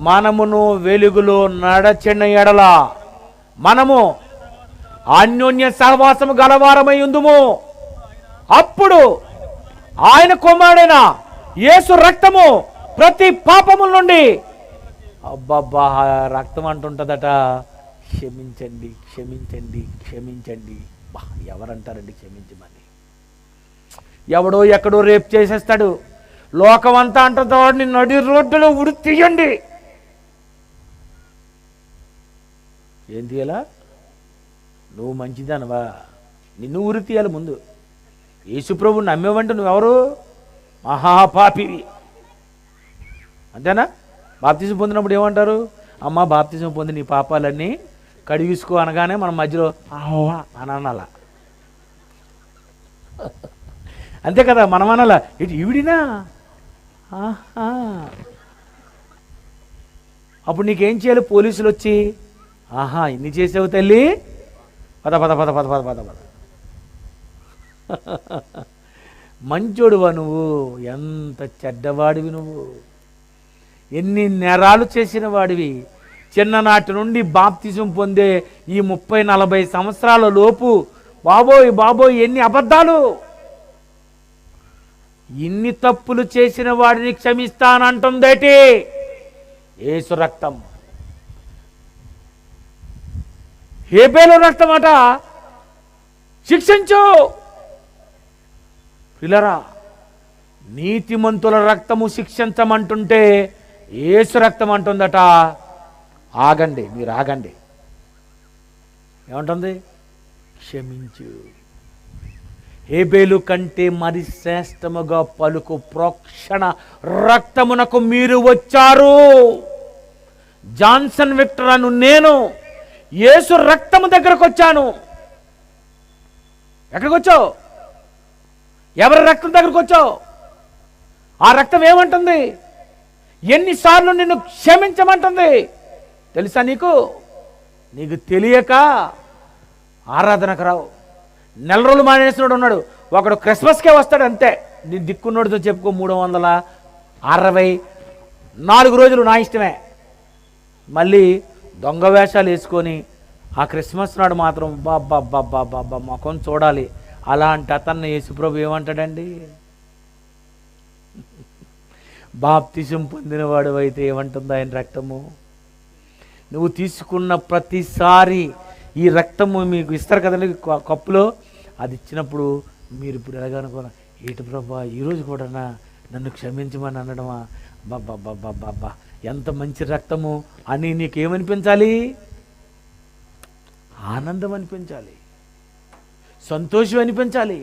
మనమును వెలుగులో నడచిన ఎడల మనము అన్యోన్య సహవాసము గలవారమై ఉందుము. అప్పుడు ఆయన కుమారుడైన యేసు రక్తము ప్రతి పాపముల నుండి, అబ్బబ్బా రక్తం అంటుంటుందట, క్షమించండి క్షమించండి క్షమించండి. ఎవరంటారండి క్షమించమని? ఎవడో ఎక్కడో రేపు చేసేస్తాడు, లోకం అంతా అంటుందో వాడిని నడి రోడ్డులో ఉడి తీయండి. ఏం తీయాలా? నువ్వు మంచిదనవా? నిన్ను ఉరి తీయాలి ముందు. యేసుప్రభుని నమ్మేవంటే నువ్వెవరు? మహాపాపివి, అంతేనా? బాప్తిజం పొందినప్పుడు ఏమంటారు? అమ్మ బాప్తిజం పొంది నీ పాపాలన్నీ కడిగిసుకో అనగానే మనం మధ్యలో ఆవా అని అనాలా? అంతే కదా, మనం అనాలా? ఇటు ఈవిడినా? అప్పుడు నీకేం చేయాలి? పోలీసులు వచ్చి ఇన్ని చేసావు తల్లి, పద పద పద పద పద పద పద. మంచోడువా నువ్వు? ఎంత చెడ్డవాడివి నువ్వు! ఎన్ని నేరాలు చేసిన వాడివి! చిన్ననాటి నుండి బాప్తిజం పొందే ఈ 30-40 సంవత్సరాల లోపు బాబోయ్ బాబోయ్ ఎన్ని అబద్ధాలు! ఇన్ని తప్పులు చేసిన వాడిని క్షమిస్తానంటుందేటి యేసు రక్తం. హేబేలు రక్తం అట శిక్షించు. పిల్లరా, నీతిమంతుల రక్తము శిక్షించమంటుంటే యేసు రక్తం అంటుందట ఆగండి, మీరు ఆగండి. ఏమంటుంది? క్షమించు. హేబేలు కంటే మరి శ్రేష్టముగా పలుకు ప్రోక్షణ రక్తమునకు మీరు వచ్చారు. జాన్సన్ విక్టర్ అను నేను యేసు రక్తము దగ్గరకు వచ్చాను. ఎక్కడికి వచ్చావు? ఎవరి రక్తం దగ్గరకు వచ్చావు? ఆ రక్తం ఏమంటుంది? ఎన్నిసార్లు నిన్ను క్షమించమంటుంది తెలుసా నీకు? నీకు తెలియక ఆరాధనకు రావు. నెల రోజులు మానేసినోడు ఉన్నాడు, ఒకడు క్రిస్మస్కే వస్తాడు అంతే. నీ దిక్కున్నోడితో చెప్పుకో 364 రోజులు నా ఇష్టమే. మళ్ళీ దొంగ వేషాలు వేసుకొని ఆ క్రిస్మస్ నాడు మాత్రం బాబా బాబా బాబా ముఖం చూడాలి. అలాంటి అతన్ని యేసుప్రభు ఏమంటాడండి? బాప్తిజం పొందినవాడు అయితే ఏమంటుంది ఆయన రక్తము? నువ్వు తీసుకున్న ప్రతిసారి ఈ రక్తము మీకు ఇస్తారు కదండి కప్పులో, అది ఇచ్చినప్పుడు మీరు ఇప్పుడు ఎలాగనుకోవాలి, ఏటి ప్రభా ఈరోజు కూడా నన్ను క్షమించమని అనడమా? బాబా బాబా బాబా ఎంత మంచి రక్తము అని నీకేమనిపించాలి? ఆనందం అనిపించాలి, సంతోషం అనిపించాలి.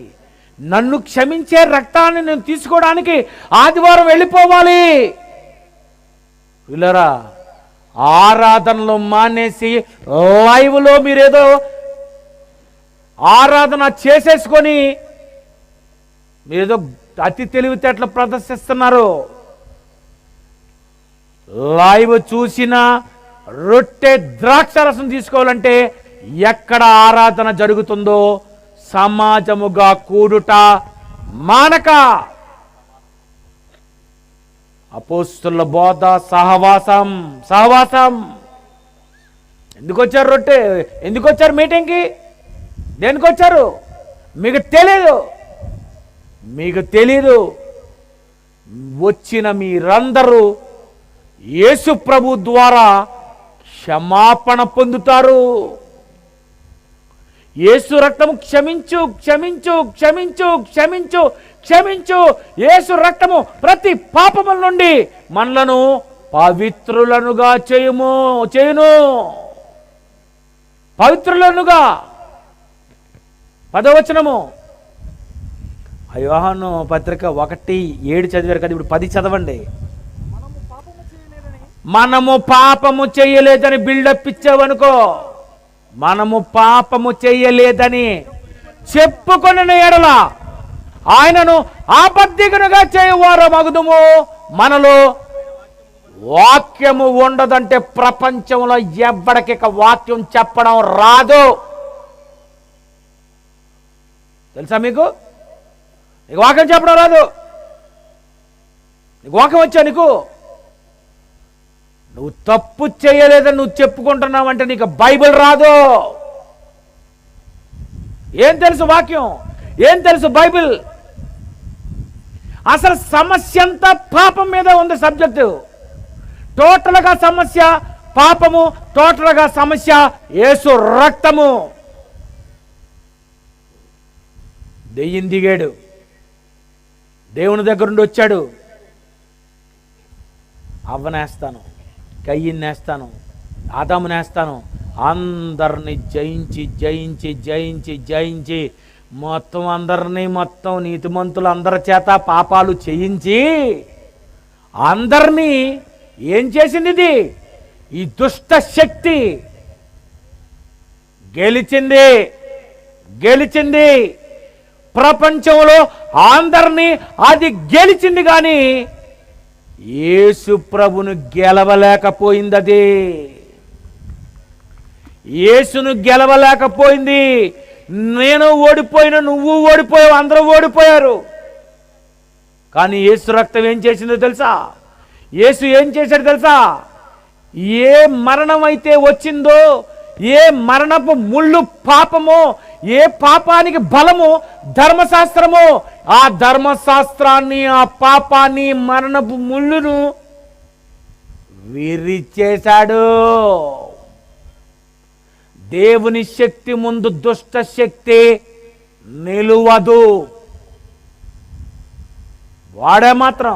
నన్ను క్షమించే రక్తాన్ని నేను తీసుకోవడానికి ఆదివారం వెళ్ళిపోవాలి. వీళ్ళరా, ఆరాధనలో మానేసి లైవ్లో మీరేదో ఆరాధన చేసేసుకొని మీరేదో అతి తెలివితేటలు ప్రదర్శిస్తున్నారు. లైవ్ చూసిన రొట్టె ద్రాక్షరసం తీసుకోవాలంటే ఎక్కడ ఆరాధన జరుగుతుందో సమాజముగా కూడుట మానక, అపోస్తుల బోధ, సహవాసం. ఎందుకు వచ్చారు? రొట్టె ఎందుకు వచ్చారు? మీటింగ్కి దేనికి వచ్చారు? మీకు తెలీదు. వచ్చిన మీరందరూ యేసు ప్రభు ద్వారా క్షమాపణ పొందుతారు. యేసు రక్తము క్షమించు క్షమించు క్షమించు క్షమించు క్షమించు. యేసు రక్తము ప్రతి పాపముల నుండి మనలను పవిత్రులనుగా చేయును. పవిత్రులనుగా. 10వ వచనము, యోహాను పత్రిక 1:7 చదివారు కదా, ఇప్పుడు 10 చదవండి. మనము పాపము చేయలేదని బిల్డప్ ఇచ్చావనుకో, మనము పాపము చేయలేదని చెప్పుకొనిన ఎడల ఆయనను అబద్ధికునిగా చేయవారు మగుదుము, మనలో వాక్యము ఉండదంటే ప్రపంచంలో ఎవ్వడికి వాక్యం చెప్పడం రాదు. తెలుసా మీకు? నీకు వాక్యం చెప్పడం రాదు. నీకు వాక్యం వచ్చా? నువ్వు తప్పు చేయలేదని నువ్వు చెప్పుకుంటున్నావంటే నీకు బైబిల్ రాదు. ఏం తెలుసు వాక్యం? ఏం తెలుసు బైబిల్? అసలు సమస్య అంతా పాపం మీద ఉంది సబ్జెక్టు. టోటల్గా సమస్య పాపము, టోటల్గా సమస్య యేసు రక్తము. దెయ్యం దిగాడు, దేవుని దగ్గర నుండి వచ్చాడు. అవ్వనేస్తాను, కయ్యన్నేస్తాను, ఆదామునేస్తాను, అందరిని జయించి జయించి జయించి జయించి మొత్తం అందరినీ, మొత్తం నీతిమంతులు అందరి చేత పాపాలు చేయించి అందరినీ ఏం చేసింది? ఇది ఈ దుష్ట శక్తి గెలిచింది. గెలిచింది ప్రపంచంలో అందరినీ అది గెలిచింది. కానీ యేసు ప్రభును గెలవలేకపోయింది. అది యేసును గెలవలేకపోయింది. నేను ఓడిపోయిన, నువ్వు ఓడిపోయావు, అందరూ ఓడిపోయారు. కానీ యేసు రక్తం ఏం చేసిందో తెలుసా? యేసు ఏం చేశాడు తెలుసా? ఏ మరణం అయితే వచ్చిందో, ఏ మరణపు ముళ్ళు పాపమో, ఏ పాపానికి బలము ధర్మశాస్త్రమో, ఆ ధర్మశాస్త్రాన్ని, ఆ పాపాన్ని, మరణపు ముళ్ళును విరిచేశాడు. దేవుని శక్తి ముందు దుష్ట శక్తి నిలువదు. వాడే మాత్రం.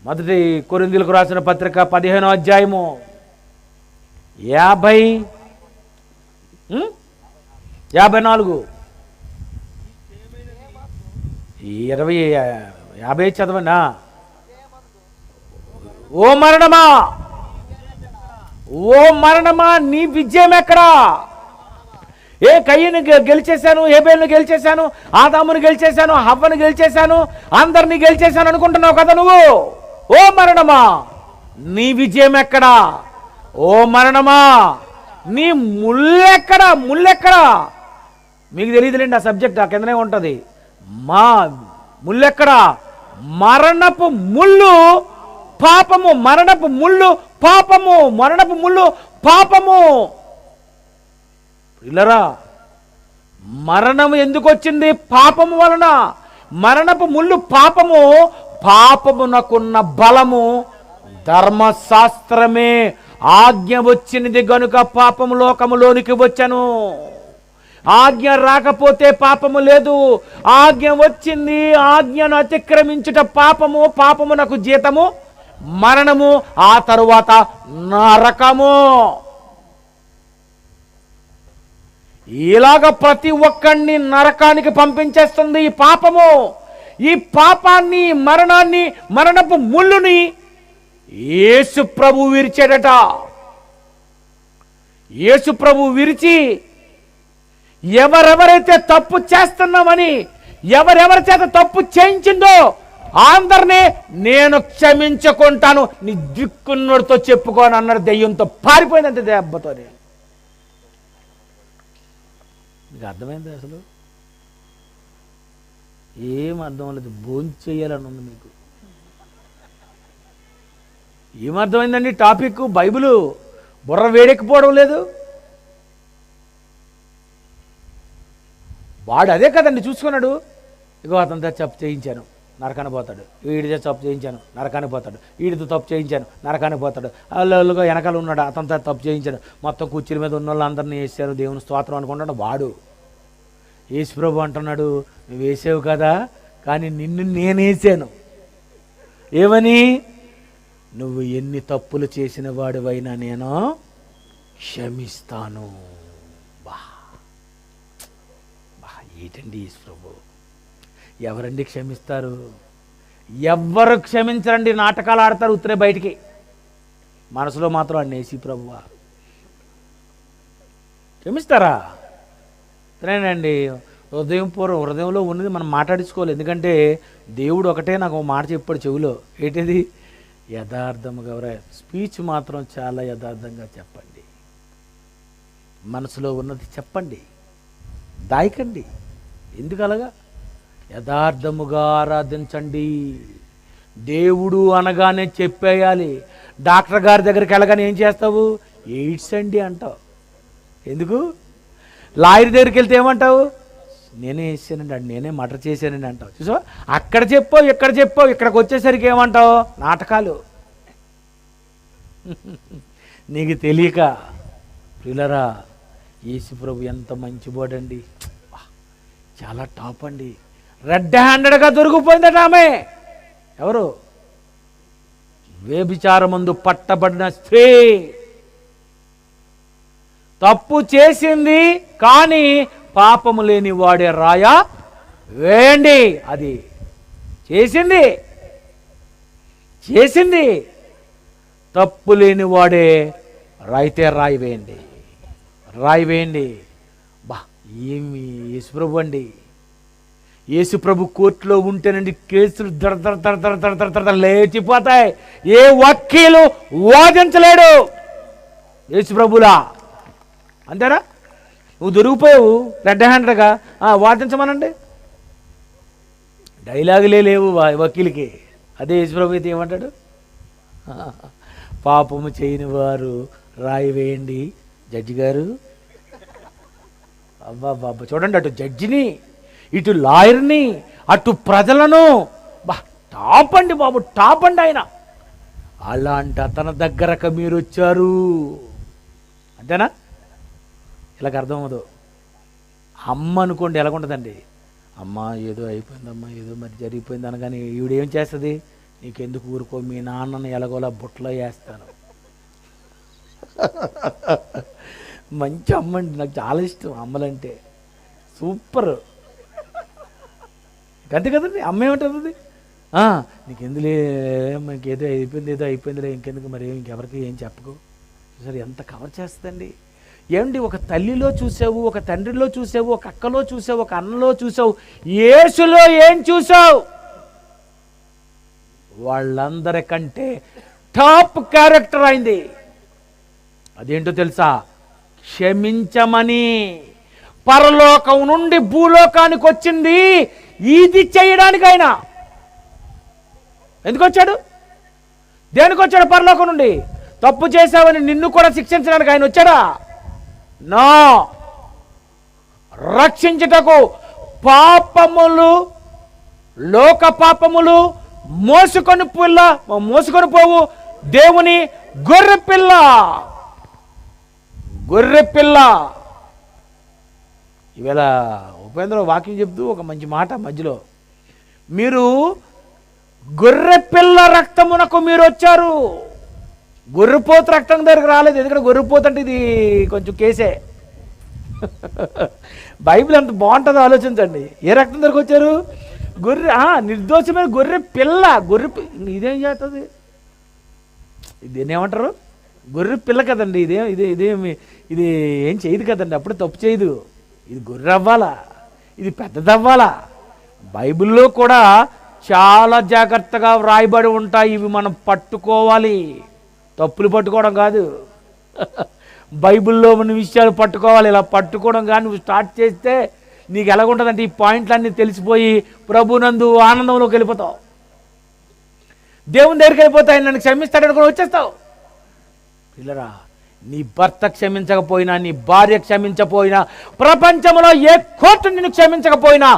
మొదటి కొరింథీయులకు రాసిన పత్రిక 15వ అధ్యాయము 54 50 చదవండి. ఓ మరణమా, ఓ మరణమా, నీ విజయం ఎక్కడా? ఏ కయ్యను గెలిచేశాను, హేబేలును గెలిచేశాను, ఆదామును గెలిచేశాను, హవ్వను గెలిచేశాను, అందరినీ గెలిచేశాను అనుకుంటున్నావు కదా నువ్వు. ఓ మరణమా, నీ విజయం ఎక్కడా? ఓ మరణమా, నీ ముళ్ళెక్కడా? ముళ్ళెక్కడా? మీకు తెలియదులేండి, ఆ సబ్జెక్ట్ ఆ కిందనే ఉంటుంది. మా ముళ్ళెక్కడా? మరణపు ముళ్ళు పాపము, మరణపు ముళ్ళు పాపము, మరణపు ముళ్ళు పాపము. పిల్లరా, మరణం ఎందుకు వచ్చింది? పాపము వలన. మరణపు ముళ్ళు పాపము. పాపమునకున్న బలము ధర్మశాస్త్రమే. ఆజ్ఞ వచ్చినది గనుక పాపము లోకములోనికి వచ్చాను. ఆజ్ఞ రాకపోతే పాపము లేదు. ఆజ్ఞ వచ్చింది. ఆజ్ఞను అతిక్రమించుట పాపము. పాపమునకు జీతము మరణము, ఆ తరువాత నరకము. ఇలాగ ప్రతి ఒక్కడిని నరకానికి పంపించేస్తుంది ఈ పాపము. ఈ పాపాన్ని, మరణాన్ని, మరణపు ముళ్ళుని యేసు ప్రభు విరిచాడట. యేసు ప్రభు విరిచి ఎవరెవరైతే తప్పు చేస్తున్నామని, ఎవరెవరి చేత తప్పు చేయించిందో అందరినీ నేను క్షమించుకుంటాను, నీ దిక్కున్నోడితో చెప్పుకోని అన్నాడు. దెయ్యంతో పారిపోయిందంటే దెబ్బతో. మీకు అర్థమైంది? అసలు ఏం అర్థం లేదు. భోంచేయాలని ఉంది మీకు. ఏమర్థమైందండి టాపిక్? బైబిలు బుర్ర వేడెక్కిపోవడం లేదు. వాడు అదే కదండి చూసుకున్నాడు. ఇగో అతనితో తప్పు చేయించాను, నరకానికి పోతాడు. వీడితో తప్పు చేయించాను, నరకానికి పోతాడు. వీడితో తప్పు చేయించాను, నరకానికి పోతాడు. అల్లుగా వెనకాల ఉన్నాడు, అతనితో తప్పు చేయించాను. మొత్తం కుర్చీల మీద ఉన్న వాళ్ళందరినీ వేసారు, దేవుని స్తోత్రం అనుకుంటాడు వాడు. యేసు ప్రభు అంటున్నాడు, నువ్వు వేసావు కదా, కానీ నిన్ను నేను వేసాను. ఏమని? నువ్వు ఎన్ని తప్పులు చేసిన వాడివైనా నేను క్షమిస్తాను. బా బా ఏంటండి యేసు ప్రభు? ఎవరండి క్షమిస్తారు? ఎవ్వరు క్షమించరండి. నాటకాలు ఆడతారు ఉత్తరే బయటికి, మనసులో మాత్రం అన్నేసి ప్రభువా క్షమిస్తారా? సరేనండి, హృదయంలో ఉన్నది మనం మాట్లాడించుకోవాలి. ఎందుకంటే దేవుడు ఒకటే నాకు ఒక మాట చెప్పాడు చెవిలో, ఏంటిది? యథార్థముగా స్పీచ్ మాత్రం చాలా యథార్థంగా చెప్పండి, మనసులో ఉన్నది చెప్పండి, దాయకండి. ఎందుకు అలాగా? యథార్థముగా ఆరాధించండి. దేవుడు అనగానే చెప్పేయాలి. డాక్టర్ గారి దగ్గరికి వెళ్ళగానే ఏం చేస్తావు? ఎయిడ్స్ అండి అంటావు. ఎందుకు? లాయర్ దగ్గరికి వెళ్తే ఏమంటావు? నేనే వేసానండి, అది నేనే మర్డర్ చేశానండి అంటావు. చూసా, అక్కడ చెప్పావు, ఇక్కడ చెప్పావు, ఇక్కడికి వచ్చేసరికి ఏమంటావు? నాటకాలు. నీకు తెలియక. ప్రియులరా, యేసు ప్రభు ఎంత మంచివాడండి, చాలా టాప్ అండి. రెడ్ హ్యాండెడ్గా దొరికిపోయిందట ఆమె. ఎవరు? వ్యభిచారమందు పట్టబడిన స్త్రీ. తప్పు చేసింది, కానీ పాపము లేని వాడే రాయ వేయండి. అది చేసింది తప్పు లేని వాడే రాయితే రాయి వేయండి. బా, ఏమి యేసుప్రభు అండి. యేసుప్రభు కోర్టులో ఉంటేనండి కేసులు దడ లేచిపోతాయి. ఏ వకీలు వాదించలేడు యేసుప్రభులా. అంతేనా? నువ్వు దొరికిపోయావు రెడ్ హ్యాండెడ్గా, వాదించమనండి. డైలాగులే లేవు వకీల్కి. అదే యేసుప్రభు అయితే ఏమంటాడు? పాపము చేయని వారు రాయి వేయండి జడ్జి గారు. అబ్బా, చూడండి, అటు జడ్జిని, ఇటు లాయర్ని, అటు ప్రజలను. టాప్ అండి బాబు, టాప్ అండి ఆయన. అలాంటి అతని దగ్గరకు మీరు వచ్చారు. అంతేనా? ఇలాగ అర్థమవుదు. అమ్మ అనుకోండి, ఎలాగుంటుందండి? అమ్మ ఏదో అయిపోయిందమ్మా, ఏదో మరి జరిగిపోయింది అనగానే ఈవిడేం చేస్తుంది? నీకెందుకు ఊరుకో, మీ నాన్నను ఎలాగోలా బుట్టలో వేస్తాను. మంచి అమ్మ అండి, నాకు చాలా ఇష్టం అమ్మలంటే. సూపర్. అంతే కదండి, అమ్మ ఏమంటుంది? నీకెందులే, ఇంకేదో అయిపోయిందిలే, ఇంకెందుకు, మరి ఇంకెవరికి ఏం చెప్పకు. సరే, ఎంత కవర్ చేస్తుందండి. ఏమండి, ఒక తల్లిలో చూసావు, ఒక తండ్రిలో చూసావు, ఒక అక్కలో చూసావు, ఒక అన్నలో చూసావు, యేసులో ఏం చూసావు? వాళ్ళందరికంటే టాప్ క్యారెక్టర్ అయింది. అదేంటో తెలుసా? క్షమించమని. పరలోకం నుండి భూలోకానికి వచ్చింది ఇది చేయడానికి. ఆయన ఎందుకు వచ్చాడు? దేనికి వచ్చాడు? పరలోకం నుండి. తప్పు చేశావని నిన్ను కూడా శిక్షించడానికి ఆయన వచ్చాడా? నో. రక్షించుటకు, పాపములు, లోక పాపములు మోసుకొని పోవు దేవుని గొర్రెపిల్ల. ఈవేళ ఉపేంద్ర వాక్యం చెప్తూ ఒక మంచి మాట మధ్యలో, మీరు గొర్రెపిల్ల రక్తమునకు మీరు వచ్చారు. గొర్రెపోతు రక్తం దగ్గరకు రాలేదు. ఎందుకంటే గొర్రెపోతు అంటే ఇది కొంచెం కేసే. బైబిల్ అంత బాగుంటుందో ఆలోచించండి. ఏ రక్తం దగ్గరకు వచ్చారు? నిర్దోషమైన గొర్రె పిల్ల. ఇదేం చేస్తుంది? దీన్ని ఏమంటారు? గొర్రె పిల్ల కదండి. ఇది ఏం చేయదు కదండి, అప్పుడే తప్పు చేయదు. ఇది గొర్రె అవ్వాలా, ఇది పెద్దదవ్వాలా. బైబిల్లో కూడా చాలా జాగ్రత్తగా వ్రాయబడి ఉంటాయి. ఇవి మనం పట్టుకోవాలి, తప్పులు పట్టుకోవడం కాదు. బైబిల్లో ఉన్న విషయాలు పట్టుకోవాలి. ఇలా పట్టుకోవడం కానీ నువ్వు స్టార్ట్ చేస్తే నీకు ఎలాగుంటుందంటే ఈ పాయింట్లన్నీ తెలిసిపోయి ప్రభునందు ఆనందంలోకి వెళ్ళిపోతావు. దేవుని దగ్గరికి వెళ్ళిపోతాయి. నన్ను క్షమిస్తాడని కూడా వచ్చేస్తావు. పిల్లరా, నీ భర్త క్షమించకపోయినా, నీ భార్య క్షమించకపోయినా, ప్రపంచంలో ఏ కోర్టు నిన్ను క్షమించకపోయినా,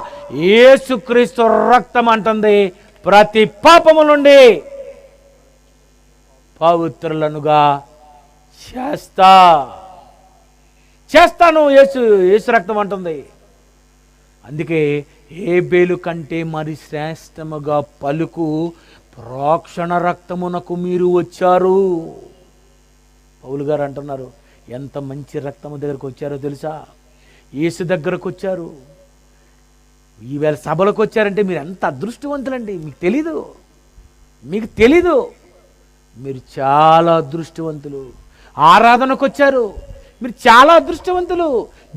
యేసుక్రీస్తు రక్తం అంటుంది ప్రతి పాపము నుండి పవిత్రులనుగా చేస్తాను. యేసు రక్తం అంటుంది. అందుకే హేబేలు కంటే మరి శ్రేష్టముగా పలుకు ప్రోక్షణ రక్తమునకు మీరు వచ్చారు. పౌలు గారు అంటున్నారు, ఎంత మంచి రక్తము దగ్గరకు వచ్చారో తెలుసా? యేసు దగ్గరకు వచ్చారు. ఈవేళ సభలకు వచ్చారంటే మీరు ఎంత అదృష్టవంతులండి. మీకు తెలీదు. మీరు చాలా అదృష్టవంతులు. ఆరాధనకు వచ్చారు, మీరు చాలా అదృష్టవంతులు.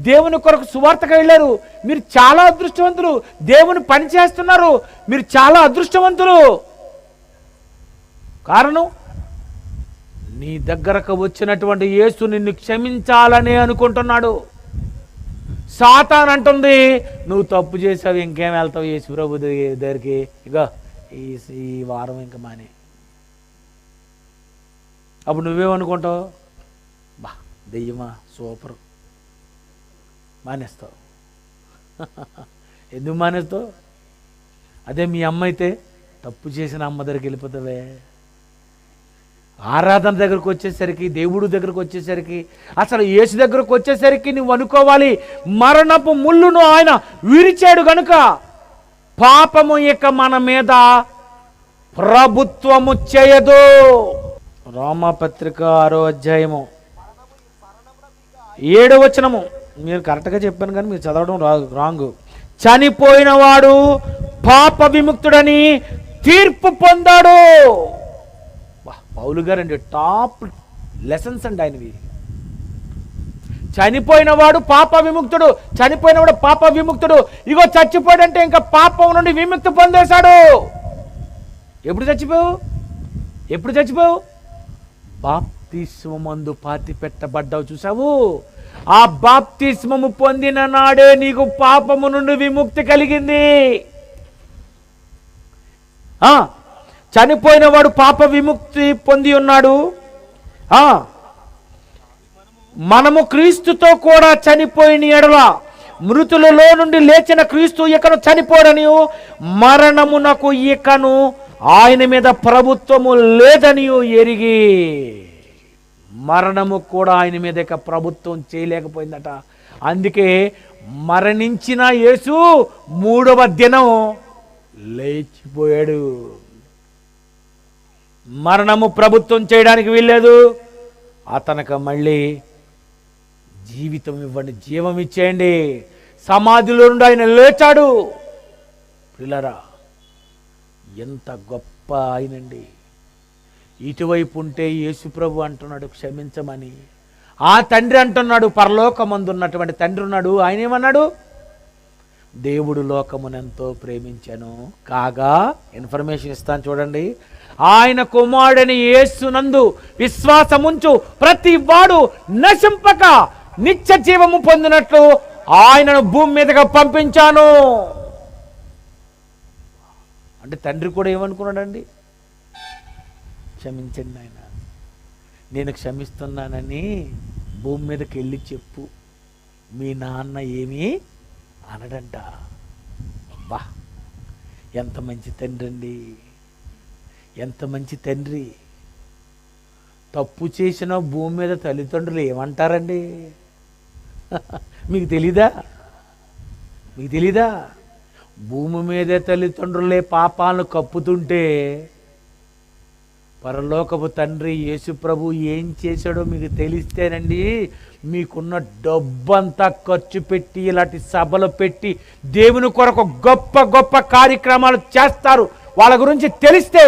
దేవుని కొరకు సువార్తకు వెళ్ళారు, మీరు చాలా అదృష్టవంతులు. దేవుని పని చేస్తున్నారు, మీరు చాలా అదృష్టవంతులు. కారణం, నీ దగ్గరకు వచ్చినటువంటి యేసు నిన్ను క్షమించాలని అనుకుంటున్నాడు. సాతాన్ అంటుంది, నువ్వు తప్పు చేసావు, ఇంకేం వెళ్తావు యేసు ప్రభు దగ్గరికి, ఇగో ఈ వారం ఇంకా మానే. అప్పుడు నువ్వేమనుకుంటావు, బా దెయ్యమా సూపర్, మానేస్తావు. ఎందుకు మానేస్తావు? అదే మీ అమ్మ అయితే తప్పు చేసిన అమ్మ దగ్గరికి వెళ్ళిపోతావే. ఆరాధన దగ్గరకు వచ్చేసరికి, దేవుడు దగ్గరకు వచ్చేసరికి, అసలు యేసు దగ్గరకు వచ్చేసరికి నువ్వు అనుకోవాలి, మరణపు ముళ్ళును ఆయన విరిచాడు గనుక పాపము ఇక మన మీద ప్రభుత్వము చేయదు. రోమాపత్రిక 6వ అధ్యాయము 7వ వచనము. నేను కరెక్ట్గా చెప్పాను కానీ మీరు చదవడం రాంగ్. చనిపోయిన వాడు పాప విముక్తుడని తీర్పు పొందాడు. పౌలు గారండి టాప్ లెసన్స్ అండి ఆయనవి. చనిపోయినవాడు పాప విముక్తుడు, చనిపోయినవాడు పాప విముక్తుడు. ఇగో చచ్చిపోయాడంటే ఇంకా పాపం నుండి విముక్తి పొందేశాడు. ఎప్పుడు చచ్చిపోయావు? బాప్తిస్మమందు పాతి పెట్టబడ్డావు, చూసావు? ఆ బాప్తిస్మము పొందిన నాడే నీకు పాపము నుండి విముక్తి కలిగింది. చనిపోయిన వాడు పాప విముక్తి పొంది ఉన్నాడు. మనము క్రీస్తుతో కూడా చనిపోయిన ఎడల మృతులలో నుండి లేచిన క్రీస్తు ఇకను చనిపోడని, మరణమునకు ఇకను ఆయన మీద ప్రభుత్వము లేదని ఎరిగి, మరణము కూడా ఆయన మీద ఇక ప్రభుత్వం చేయలేకపోయిందట. అందుకే మరణించిన యేసు 3వ దినం లేచిపోయాడు. మరణము ప్రభుత్వం చేయడానికి వీల్లేదు. అతనికి మళ్ళీ జీవితం ఇవ్వండి, జీవం ఇచ్చేయండి. సమాధిలో నుండి ఆయన లేచాడు. పిల్లరా, ఎంత గొప్ప ఆయనండి. ఇటువైపు ఉంటే యేసు ప్రభు అంటున్నాడు క్షమించమని. ఆ తండ్రి అంటున్నాడు, పరలోకమందున్నటువంటి తండ్రి ఉన్నాడు, ఆయన ఏమన్నాడు? దేవుడు లోకమునెంతో ప్రేమించాను కాగా, ఇన్ఫర్మేషన్ ఇస్తాను చూడండి, ఆయన కుమారుడని యేసునందు విశ్వాసముంచు ప్రతి వాడు నశింపక నిత్య జీవము పొందినట్లు ఆయనను భూమి మీదగా పంపించాను. అంటే తండ్రి కూడా ఏమనుకున్నాడండి? క్షమించండి ఆయన, నేను క్షమిస్తున్నానని భూమి మీదకి వెళ్ళి చెప్పు, మీ నాన్న ఏమీ అనడంట. అబ్బా, ఎంత మంచి తండ్రి అండి, ఎంత మంచి తండ్రి. తప్పు చేసిన భూమి మీద తల్లిదండ్రులు ఏమంటారండి? మీకు తెలీదా? భూమి మీదే తల్లిదండ్రులే పాపాలను కప్పుతుంటే పరలోకపు తండ్రి యేసు ప్రభు ఏం చేశాడో మీకు తెలిస్తేనండి, మీకున్న డబ్బంతా ఖర్చు పెట్టి ఇలాంటి సభలు పెట్టి దేవుని కొరకు గొప్ప గొప్ప కార్యక్రమాలు చేస్తారు. వాళ్ళ గురించి తెలిస్తే,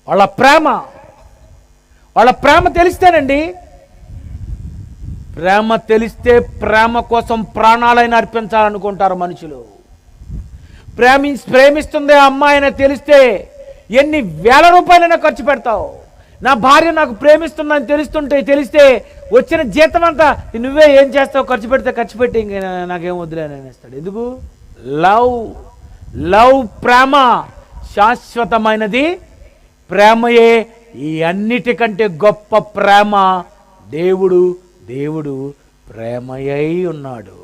వాళ్ళ ప్రేమ తెలిస్తేనండి, ప్రేమ తెలిస్తే ప్రేమ కోసం ప్రాణాలైనా అర్పించాలనుకుంటారు మనుషులు. ప్రేమిస్తుంది అమ్మాయిని తెలిస్తే ఎన్ని వేల రూపాయలైనా ఖర్చు పెడతావు. నా భార్య నాకు ప్రేమిస్తుందని తెలిస్తే వచ్చిన జీతం అంతా నువ్వే ఏం చేస్తావు, ఖర్చు పెట్టి ఇంక నాకేం వద్దులే అనేస్తాడు. ఎందుకు? లవ్ ప్రేమ శాశ్వతమైనది. ప్రేమయే ఈ అన్నిటికంటే గొప్ప ప్రేమ. దేవుడు ప్రేమయై ఉన్నాడు,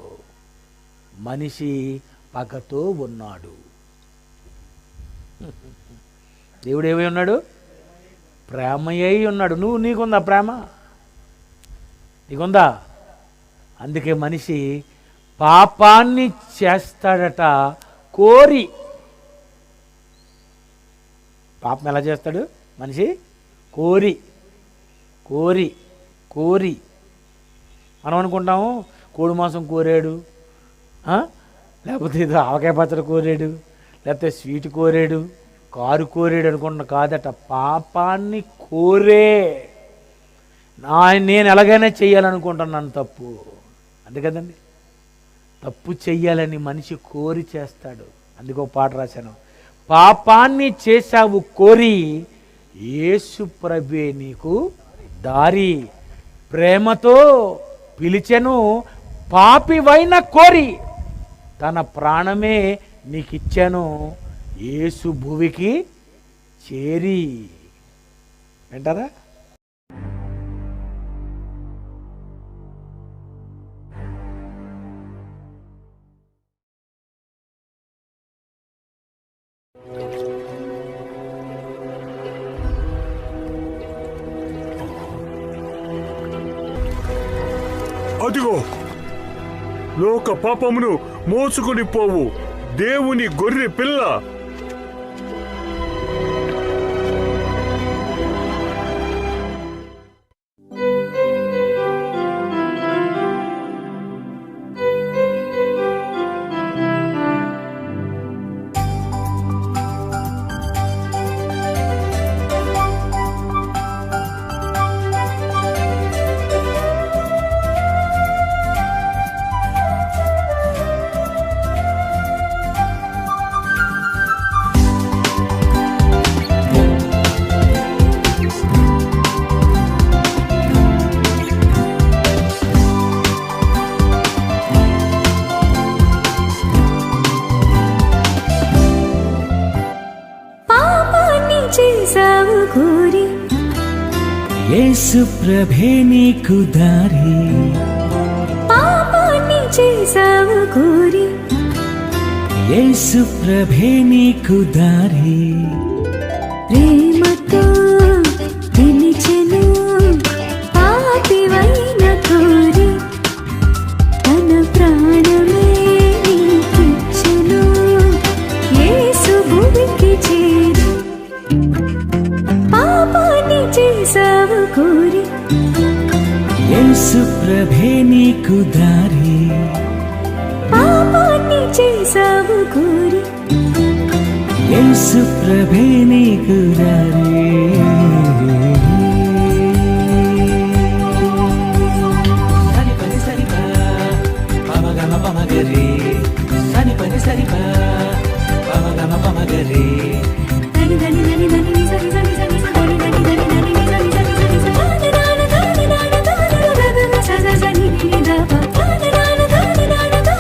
మనిషి పగతో ఉన్నాడు. దేవుడు ఏమై ఉన్నాడు? ప్రేమయై ఉన్నాడు. నీకుందా ప్రేమ? నీకుందా? అందుకే మనిషి పాపాన్ని చేస్తాడట కోరి. పాపం ఎలా చేస్తాడు మనిషి? కోరి. మనం అనుకుంటాము కోడి మాంసం కోరాడు, లేకపోతే ఏదో ఆవకాయ పచ్చడి కోరాడు, లేకపోతే స్వీట్ కోరాడు, కారు కోరాడు అనుకున్న కాదట, పాపాన్ని కోరే. నేను ఎలాగైనా చెయ్యాలనుకుంటున్నాను తప్పు, అంతే కదండి. తప్పు చెయ్యాలని మనిషి కోరి చేస్తాడు. అందుకో పాట రాశాను, పాపాన్ని చేశావు కోరి, యేసు ప్రభువే నీకు దారి, ప్రేమతో పిలిచెను పాపివైన కోరి, తన ప్రాణమే నీకిచ్చాను యేసు భూమికి చేరి. వింటారా? అదిగో లోక పాపమును మోసుకొని పోవు దేవుని గొర్రె పిల్ల. యేసు ప్రభే నీకు దారి, పాపాన్ని చేసావు కోరి, యేసు ప్రభే నీకు దారి, ప్రేమతో పిలిచెను పాపివైన కోరి, తన ప్రాణమే నీకిచ్చెను యేసు భూమికి చేరి, పాపాన్ని చేసావు కోరి, యేసు ప్రభే నీకు దారి, పాపాన్ని చేసావు కోరి, యేసు ప్రభే నీకు దారి. సని పని సరిగా పమగమ పమగరి, సని పని సరిగా పమగమ పమగరి, దని దని దని దని సరి సరి సరి సరి దని దని దని దని సరి సరి సరి సరి దని దని దని దని దని స స స ని ని ద ప దని దని దని దని దని దని దని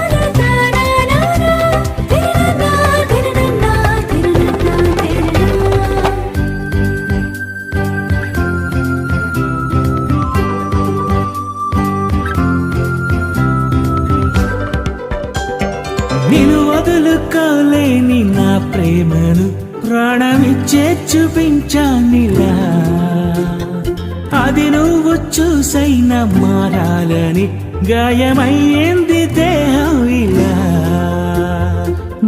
నిన్ను వదులుకోలేని నా ప్రేమను ప్రాణమిచ్చే చూపించానిలా, అది నువ్వు చూసైనా మారాలని గాయమయ్యింది దేహం ఇలా.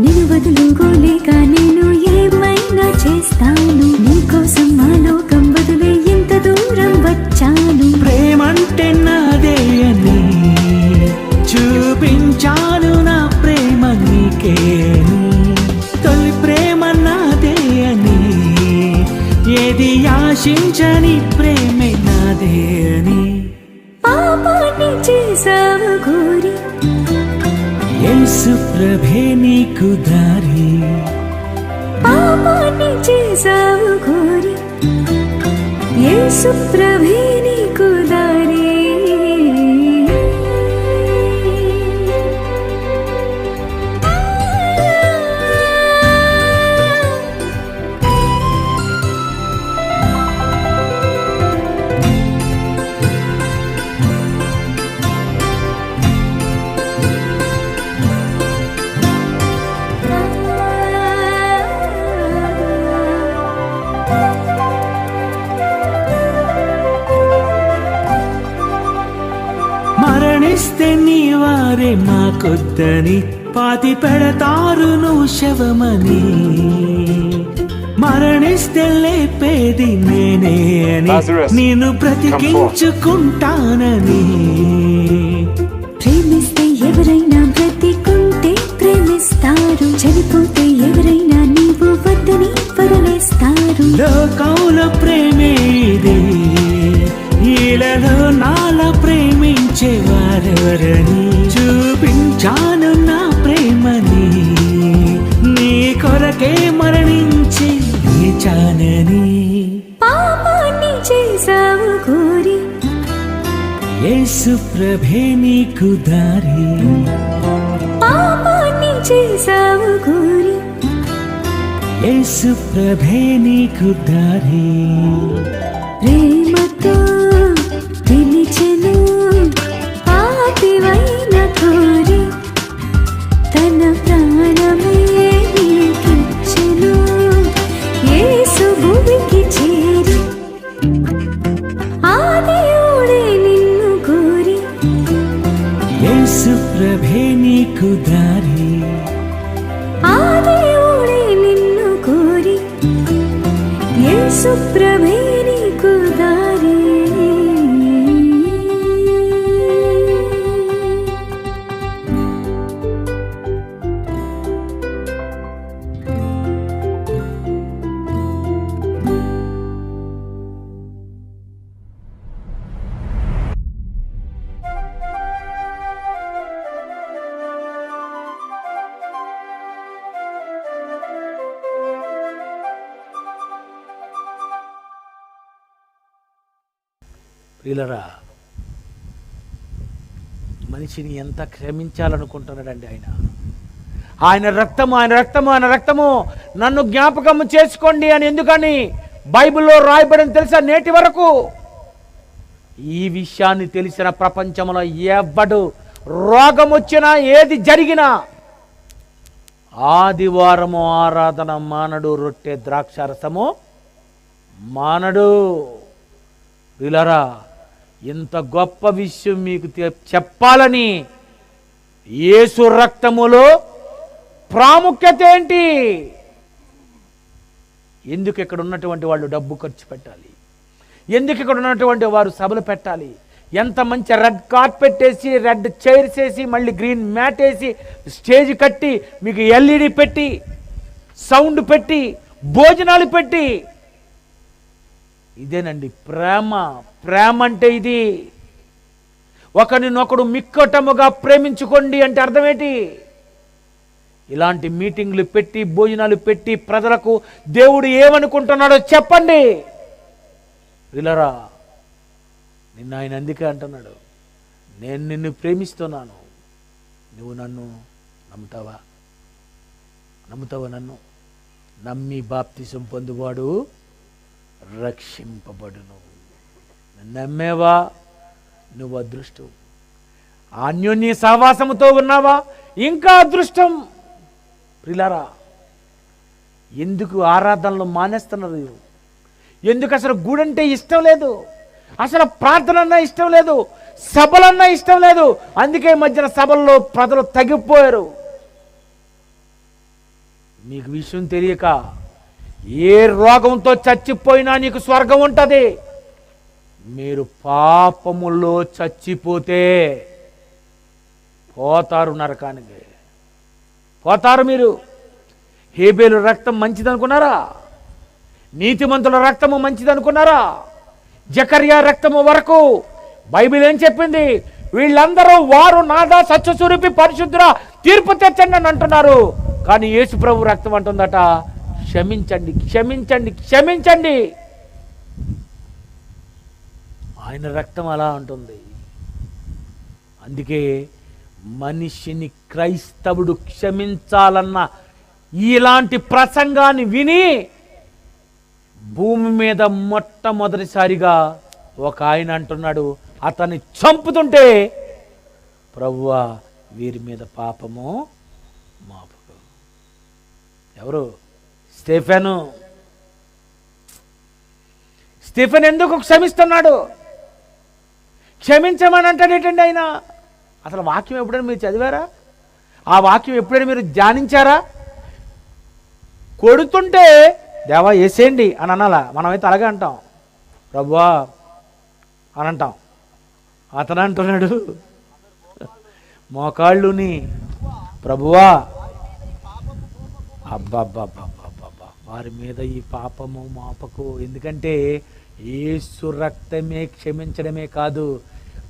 నిన్ను వదులుకోలేక నేను ఏమైనా చేస్తాను, నీకోసం మా లోకం వదిలే ఇంత దూరం వచ్చాను. ప్రేమంటే నాదే అని చూపించాను, నా ప్రేమ నీకే అని, తొలి ప్రేమ నాదే అని, ఏది ఆశించని ప్రేమే నాదే అని, పాపాన్ని చేసావు కోరి, యేసు ప్రభే నీకు దారి, పాపాన్ని చేసావు కోరి, యేసు ప్రభే నీకు దారి. మరణిస్తే నీ వారే మాకొద్దని పాతి పెడతారు నువ్వు శవమని, మరణిస్తే లేపేది నేనే అని నేను బ్రతికించుకుంటానని, ప్రేమిస్తే ఎవరైనా బ్రతికుంటే ప్రేమే చనిపోతే ఎవరైనా నీవు వద్దని వదిలేస్తారు. లోకంలో ప్రేమే ఇదే, ఈలలో నాల ప్రేమించేవారెవరని చూపించాను నా ప్రేమని, నీ కొరకే మరణించి లేచానని. పాపాన్ని చేసావు కోరి యేసు ప్రభే నీకు దారి, పాపాన్ని చేసావు కోరి యేసు ప్రభే నీకు దారి. ప్రేమతో పిలిచెను పాపివైన కోరి, తన ప్రాణమే నీకిచ్చెను యేసు భూమికి చేరి. ఆ దేవుడే నిన్ను కోరి, యేసు ప్రభే నీకు దారి, ఆ దేవుడే నిన్ను కోరి, యేసు ప్రభే నీకు దారి. ప్రియులరా, మనిషిని ఎంత క్షమించాలనుకుంటున్నాడండి ఆయన. ఆయన రక్తము, ఆయన రక్తము, ఆయన రక్తము నన్ను జ్ఞాపకము చేసుకోండి అని ఎందుకని బైబిల్లో రాయబడిన తెలుసా? నేటి వరకు ఈ విషయాన్ని తెలిసిన ప్రపంచంలో ఎవ్వడు రోగం వచ్చినా ఏది జరిగినా ఆదివారము ఆరాధన మానడు, రొట్టె ద్రాక్షారసము మానడు. ప్రియులరా, ఇంత గొప్ప విషయం మీకు చెప్పాలని యేసు రక్తములో ప్రాముఖ్యత ఏంటి? ఎందుకు ఇక్కడ ఉన్నటువంటి వాళ్ళు డబ్బు ఖర్చు పెట్టాలి? ఎందుకు ఇక్కడ ఉన్నటువంటి వారు సభలు పెట్టాలి? ఎంత మంచి రెడ్ కార్పెట్ వేసి, రెడ్ చైర్స్ వేసి, మళ్ళీ గ్రీన్ మ్యాట్ వేసి, స్టేజ్ కట్టి, మీకు ఎల్ఈడి పెట్టి, సౌండ్ పెట్టి, భోజనాలు పెట్టి. ఇదేనండి ప్రేమ. ప్రేమ అంటే ఇది. ఒకరినొకడు మిక్కటముగా ప్రేమించుకోండి అంటే అర్థం ఏంటి? ఇలాంటి మీటింగ్లు పెట్టి, భోజనాలు పెట్టి ప్రజలకు దేవుడు ఏమనుకుంటున్నాడో చెప్పండి. విలరా, నిన్న ఆయన అందుకే అంటున్నాడు, నేను నిన్ను ప్రేమిస్తున్నాను, నువ్వు నన్ను నమ్ముతావా? నమ్ముతావా? నన్ను నమ్మి బాప్తిసం పొందువాడు రక్షింపబడును. నమ్మేవా? నువ్వు అదృష్టం. అన్యోన్య సహవాసముతో ఉన్నావా? ఇంకా అదృష్టం. ప్రియులారా, ఎందుకు ఆరాధనలు మానేస్తున్నారు? ఎందుకు అసలు గుడంటే ఇష్టం లేదు, అసలు ప్రార్థన అన్నా ఇష్టం లేదు, సభలన్నా ఇష్టం లేదు. అందుకే మధ్యన సభల్లో ప్రజలు తగ్గిపోయారు. మీకు విషయం తెలియక ఏ రోగంతో చచ్చిపోయినా నీకు స్వర్గం ఉంటుంది. మీరు పాపములో చచ్చిపోతే పోతారు నరకానికి, పోతారు మీరు. హేబేలు రక్తం మంచిదనుకున్నారా? నీతిమంతుల రక్తము మంచిదనుకున్నారా? జకర్యా రక్తము వరకు బైబిల్ ఏం చెప్పింది? వీళ్ళందరూ వారు నాదా సత్యస్వరూపి పరిశుద్ధురా తీర్పు తెచ్చండి అని అంటున్నారు. కానీ యేసు ప్రభు రక్తం అంటుందట, క్షమించండి, క్షమించండి, క్షమించండి. ఆయన రక్తం అలా ఉంటుంది. అందుకే మనిషిని క్రైస్తవుడు క్షమించాలన్న ఇలాంటి ప్రసంగాన్ని విని భూమి మీద మొట్టమొదటిసారిగా ఒక ఆయన అంటున్నాడు, అతన్ని చంపుతుంటే, ప్రభువా వీరి మీద పాపము మాపుకు. ఎవరు? స్టెఫెను. స్టెఫెన్ ఎందుకు క్షమిస్తున్నాడు? క్షమించమని అంటాడేటండి ఆయన. అసలు వాక్యం ఎప్పుడైనా మీరు చదివారా? ఆ వాక్యం ఎప్పుడైనా మీరు ధ్యానించారా? కొడుతుంటే దేవా వేసేయండి అని అనాలా? మనమైతే అలాగే అంటాం, ప్రభువా అని అంటాం. అతను అంటున్నాడు, మోకాళ్ళుని ప్రభువా అబ్బబ్బబ్బబ్బబ్బబ్బా, వారి మీద ఈ పాపము మాపకు. ఎందుకంటే యేసు రక్తమే క్షమించడమే కాదు,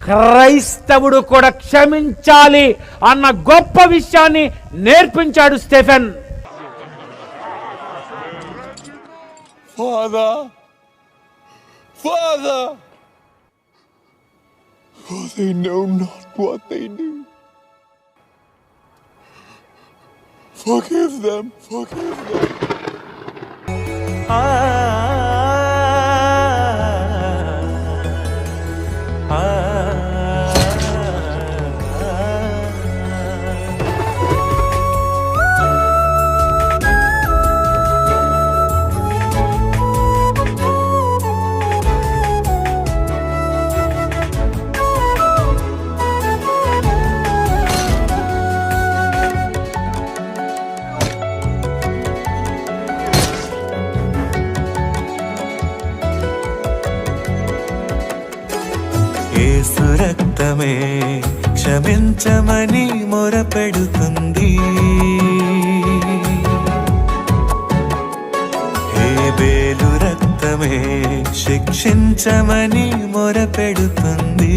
క్రైస్తవుడు కూడా క్షమించాలి అన్న గొప్ప విషయాన్ని నేర్పించాడు Stephen. Father, Father, for they know not what they do. Forgive them, forgive them. యేసు రక్తమే క్షమించమని మొరపెడుతుంది. హేబేలు రక్తమే శిక్షించమని మొరపెడుతుంది.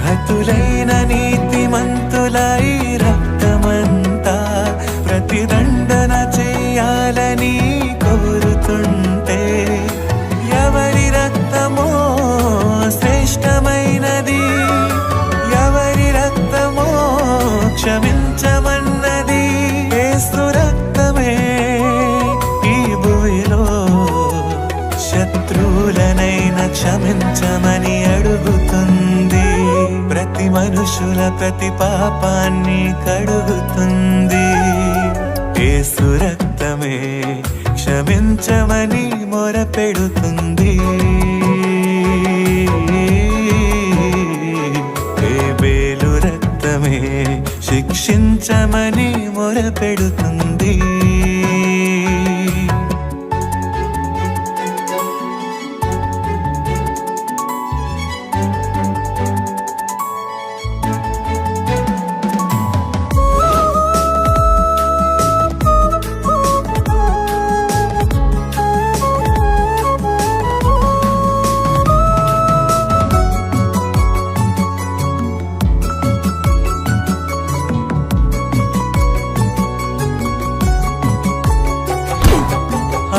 హతులైన నీతిమంతుల ఈ రక్తమంతా ప్రతిదండన చేయాలని కోరుతుంటే, ఎవరి రక్తమో శ్రేష్టమైనది, ఎవరి రక్తమో క్షమించమన్నది. యేసు రక్తమే ఈ భూమిలో శత్రువులనైనా క్షమించమని అడుగుతుంది. ప్రతి మనుషుల ప్రతి పాపాన్ని కడుగుతుంది. యేసు రక్తమే క్షమించమని మొరపెడుతుంది. హేబేలు రక్తమే శిక్షించమని మొరపెడుతుంది.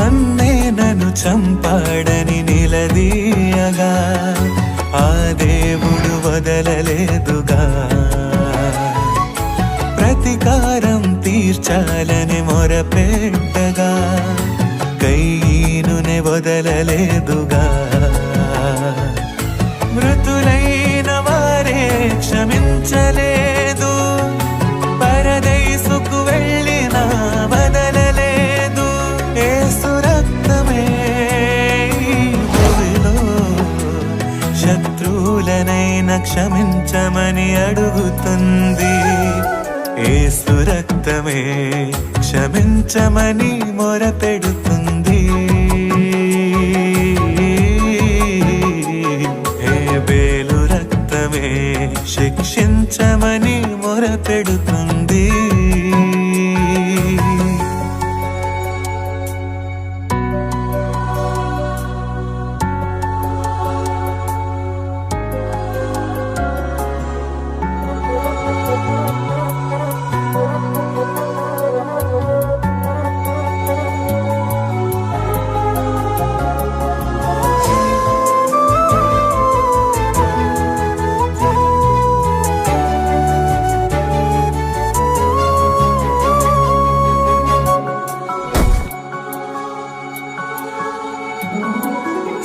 అన్నే నన్ను చంపాడని నిలదీయగా ఆ దేవుడు వదలలేదుగా. ప్రతీకారం తీర్చాలని మొరపెట్టగా కయీనునే వదలలేదుగా. మృతులైన వారే క్షమించలేదు, పరదైసుకు వెళ్ళిన వదలలేదు. యేసు రక్తమే భూమిలో శత్రువులనైనా క్షమించమని అడుగుతుంది. యేసు రక్తమే క్షమించమని మొరపెడుతుంది. హేబేలు రక్తమే శిక్షించమని మొరపెడుతుంది.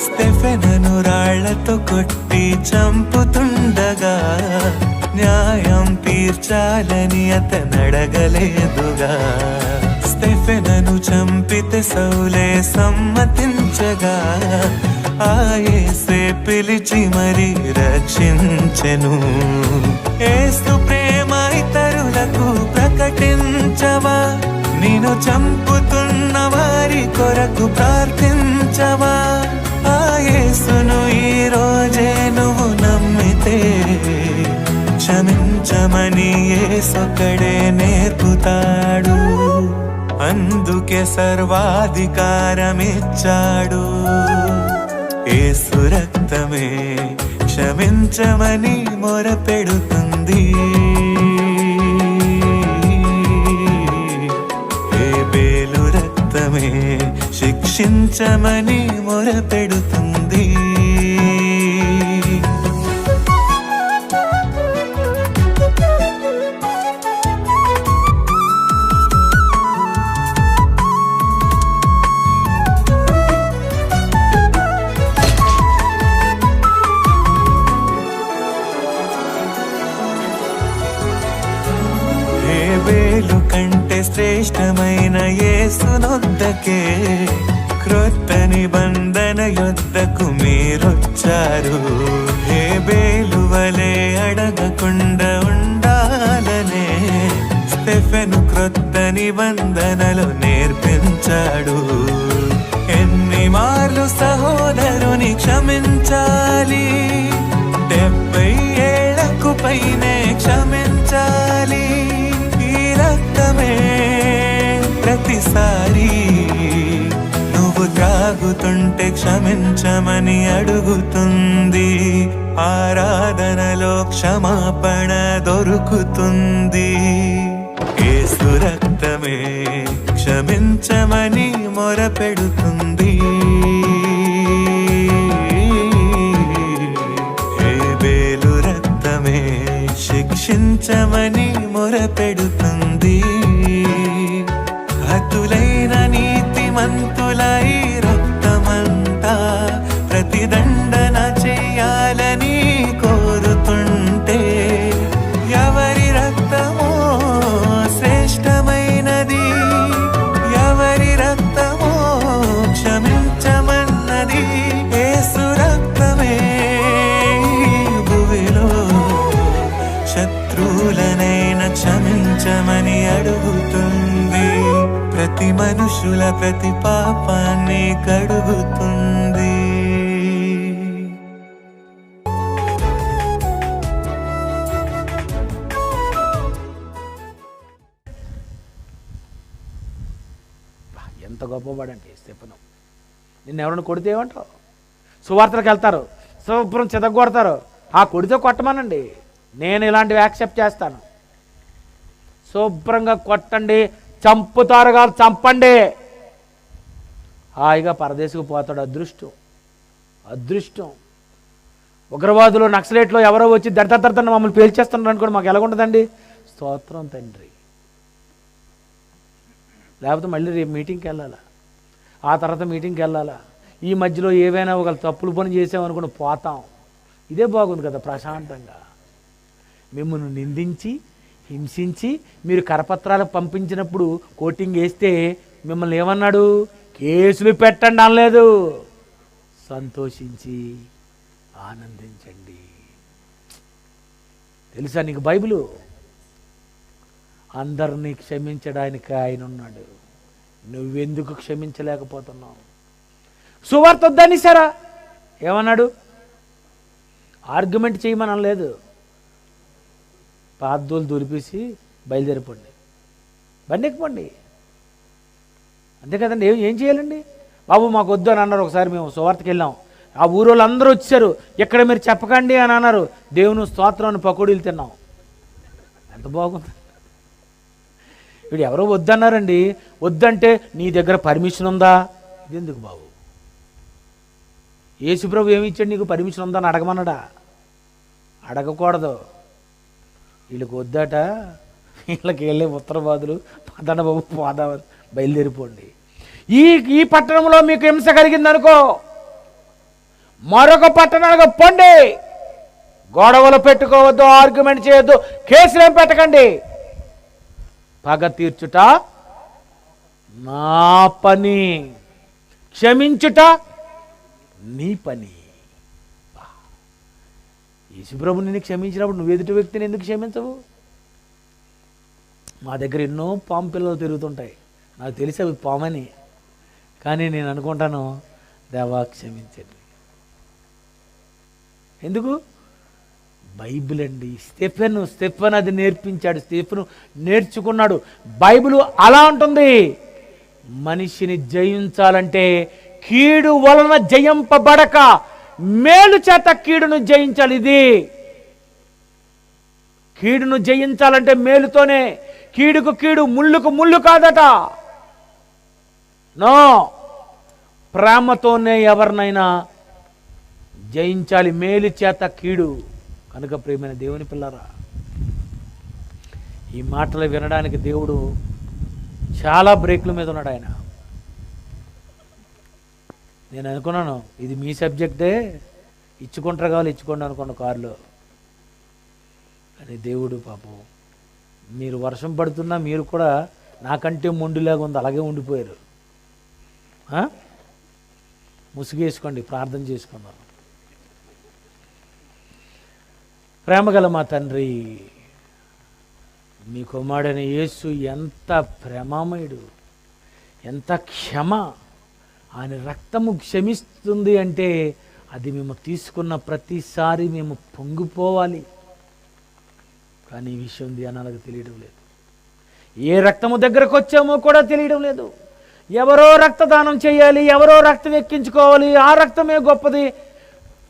స్టెఫెనును రాళ్లతో కొట్టి చంపుతుండగా న్యాయం తీర్చాలని అతనడగలేదుగా. స్టెఫెనును చంపితే సౌలే సమ్మతించగా ఆ యేసే పిలిచి మరి రక్షించెను. యేసు ప్రేమ ఇతరులకు ప్రకటించవా, నిన్ను చంపుతున్న వారి కొరకు ప్రార్థించవా. ఆ యేసును ఈ రోజే నువ్వు నమ్మితే క్షమించ క్షమించమని యేసొక్కడే నేర్పుతాడు. అందుకే సర్వాధికారమిచ్చాడు. యేసు రక్తమే క్షమించమని మొరపెడుతుంది. హేబేలు రక్తమే శిక్షించమని మొరపెడుతుంది. హేబేలు కంటే శ్రేష్టమైన యేసునొద్దకే క్రొత్త నిబంధన యొద్దకు మీరొచ్చారు. హేబేలు వలె అడగకుండా ఉండాలనే స్టెఫెను క్రొత్త నిబంధనలు నేర్పించాడు. ఎన్ని మార్లు సహోదరుని క్షమించాలి? 70 ఏళ్లకు పైనే క్షమించాలి. ఈ రక్తమే ప్రతిసారి నువ్వు త్రాగుతుంటే క్షమించమని అడుగుతుంది. ఆరాధనలో క్షమాపణ దొరుకుతుంది. యేసు రక్తమే క్షమించమని మొరపెడుతుంది. హేబేలు రక్తమే శిక్షించమని మొరపెడుతుంది. హతులైన నీతిమంతుల ఈ రక్తమంతా ప్రతిదండన చెయ్యాలని కోరుతుంటే ఎవరి రక్తమో శ్రేష్టమైనది? ఎవరి రక్తమో క్షమించమన్నది? యేసు రక్తమే భూమిలో శత్రువులనైనా క్షమించమని అడుగుతుంది. ప్రతి మనుషుల ప్రతి పాపాన్ని కడుగుతుంది. ఎంత గొప్పవాడంటే స్టెఫెను. నిన్ను ఎవరైనా కొడితే ఏమంటావు? సువార్తలకు వెళ్తారు, శుభ్రం చెదగొడతారు. ఆ కొడితే కొట్టమనండి, నేను ఇలాంటివి యాక్సెప్ట్ చేస్తాను. శుభ్రంగా కొట్టండి, చంపుతారుగా చంపండి. హాయిగా పరదేశకు పోతాడు. అదృష్టం, అదృష్టం. ఉగ్రవాదులు నక్సలైట్లో ఎవరో వచ్చి దడతన మమ్మల్ని పేల్చేస్తున్నారు అనుకోండి, మాకు ఎలాగుంటుందండి? స్తోత్రం తండ్రి. లేకపోతే మళ్ళీ రేపు మీటింగ్కి వెళ్ళాలా, ఆ తర్వాత మీటింగ్కి వెళ్ళాలా. ఈ మధ్యలో ఏవైనా ఒక తప్పులు పని చేసామనుకుని పోతాం. ఇదే బాగుంది కదా ప్రశాంతంగా. మిమ్మల్ని నిందించి హింసించి మీరు కరపత్రాలు పంపించినప్పుడు కోటింగ్ వేస్తే మిమ్మల్ని ఏమన్నాడు? కేసులు పెట్టండి అనలేదు, సంతోషించి ఆనందించండి. తెలుసా నీకు బైబిలు? అందరినీ క్షమించడానికి ఆయన ఉన్నాడు. నువ్వెందుకు క్షమించలేకపోతున్నావు? సువార్త వద్దనిసారా ఏమన్నాడు? ఆర్గ్యుమెంట్ చేయమని అనలేదు. పాద్దోలు దులిపేసి బయలుదేరిపోండి, బండి ఎక్కిపోండి, అంతే కదండి. ఏం చేయాలండి? బాబు మాకు వద్దు అని అన్నారు. ఒకసారి మేము సువార్తకి వెళ్ళాం, ఆ ఊరోళ్ళు అందరూ వచ్చారు. ఇక్కడ మీరు చెప్పకండి అని అన్నారు. దేవుని స్తోత్రం పకోడీలు తిన్నాం. ఎంత బాగుంది. వీడు ఎవరో వద్దన్నారండి. వద్దంటే నీ దగ్గర పర్మిషన్ ఉందా? ఇది ఎందుకు బాబు? యేసుప్రభు ఏమి ఇచ్చాడు? నీకు పర్మిషన్ ఉందా అని అడగమన్నాడా? అడగకూడదు. వీళ్ళకి వద్దట, వీళ్ళకి వెళ్ళే ఉత్తరవాదులు పదన బాబు పోదామని బయలుదేరిపోండి. ఈ పట్టణంలో మీకు హింస కలిగిందనుకో, మరొక పట్టణానికి పొండి. గొడవలు పెట్టుకోవద్దు, ఆర్గ్యుమెంట్ చేయొద్దు, కేసులు ఏం పెట్టకండి. పగ తీర్చుట నా పని, క్షమించుట నీ పని. యేసుప్రభు నిన్ను క్షమించినప్పుడు నువ్వు ఎదుటి వ్యక్తిని ఎందుకు క్షమించవు? మా దగ్గర ఎన్నో పాము పిల్లలు తిరుగుతుంటాయి, నాకు తెలిసి అవి పామని. కానీ నేను అనుకుంటాను, దేవా క్షమించండి. ఎందుకు? బైబిల్ అండి. స్టెఫెన్ అది నేర్పించాడు, స్టెఫెను నేర్చుకున్నాడు. బైబిల్ అలా ఉంటుంది, మనిషిని జయించాలంటే కీడు వలన జయింపబడక మేలు చేత కీడును జయించాలి. ఇది కీడును జయించాలంటే మేలుతోనే. కీడుకు కీడు, ముళ్ళుకు ముళ్ళు కాదట. నో, ప్రేమతోనే ఎవరినైనా జయించాలి, మేలు చేత కీడు. కనుక ప్రియమైన దేవుని పిల్లరా, ఈ మాటలు వినడానికి దేవుడు చాలా బ్రేక్ల మీద ఉన్నాడు ఆయన. నేను అనుకున్నాను ఇది మీ సబ్జెక్టే, ఇచ్చుకుంటారు కావాలి ఇచ్చుకోండి అనుకున్న కారులో. కానీ దేవుడు పాపం, మీరు వర్షం పడుతున్నా మీరు కూడా నాకంటే మొండిలాగా ఉంది, అలాగే ఉండిపోయారు. ముసుగేసుకోండి, ప్రార్థన చేసుకుందాం. ప్రేమగల మా తండ్రి, మీ కుమారుడైన యేసు ఎంత ప్రేమమయుడు, ఎంత క్షమ. ఆయన రక్తము క్షమిస్తుంది అంటే అది మేము తీసుకున్న ప్రతిసారి మేము పొంగిపోవాలి. కానీ ఈ విషయం ధ్యానాలకు తెలియడం లేదు. ఏ రక్తము దగ్గరకు వచ్చామో కూడా తెలియడం లేదు. ఎవరో రక్తదానం చేయాలి, ఎవరో రక్తం ఎక్కించుకోవాలి, ఆ రక్తమే గొప్పది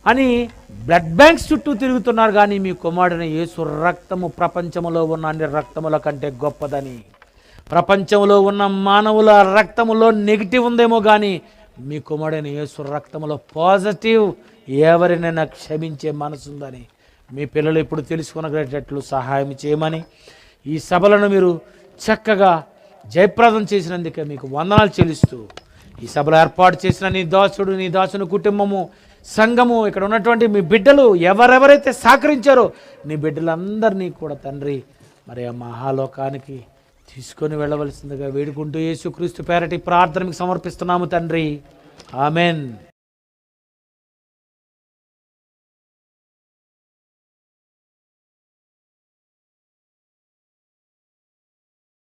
అని బ్లడ్ బ్యాంక్స్ చుట్టూ తిరుగుతున్నారు. కానీ మీ కుమారుడైన యేసు రక్తము ప్రపంచంలో ఉన్న అన్ని రక్తముల కంటే గొప్పదని. ప్రపంచంలో ఉన్న మానవుల రక్తములో నెగిటివ్ ఉందేమో కానీ మీ కుమారుడైన యేసు రక్తములో పాజిటివ్, ఎవరినైనా క్షమించే మనసు ఉందని మీ పిల్లలు ఇప్పుడు తెలుసుకునేటట్లు సహాయం చేయమని, ఈ సభలను మీరు చక్కగా జయప్రదం చేసినందుకే మీకు వందనాలు చెల్లిస్తూ, ఈ సభలో ఏర్పాటు చేసిన నీ దాసుడు, నీ దాసుని కుటుంబము, సంఘము, ఇక్కడ ఉన్నటువంటి మీ బిడ్డలు, ఎవరెవరైతే సహకరించారో నీ బిడ్డలందరినీ కూడా తండ్రి మరి ఆ మహాలోకానికి తీసుకొని వెళ్ళవలసిందిగా వేడుకుంటూ యేసుక్రీస్తు పేరటి ప్రార్థనకు సమర్పిస్తున్నాము తండ్రి. ఆమెన్.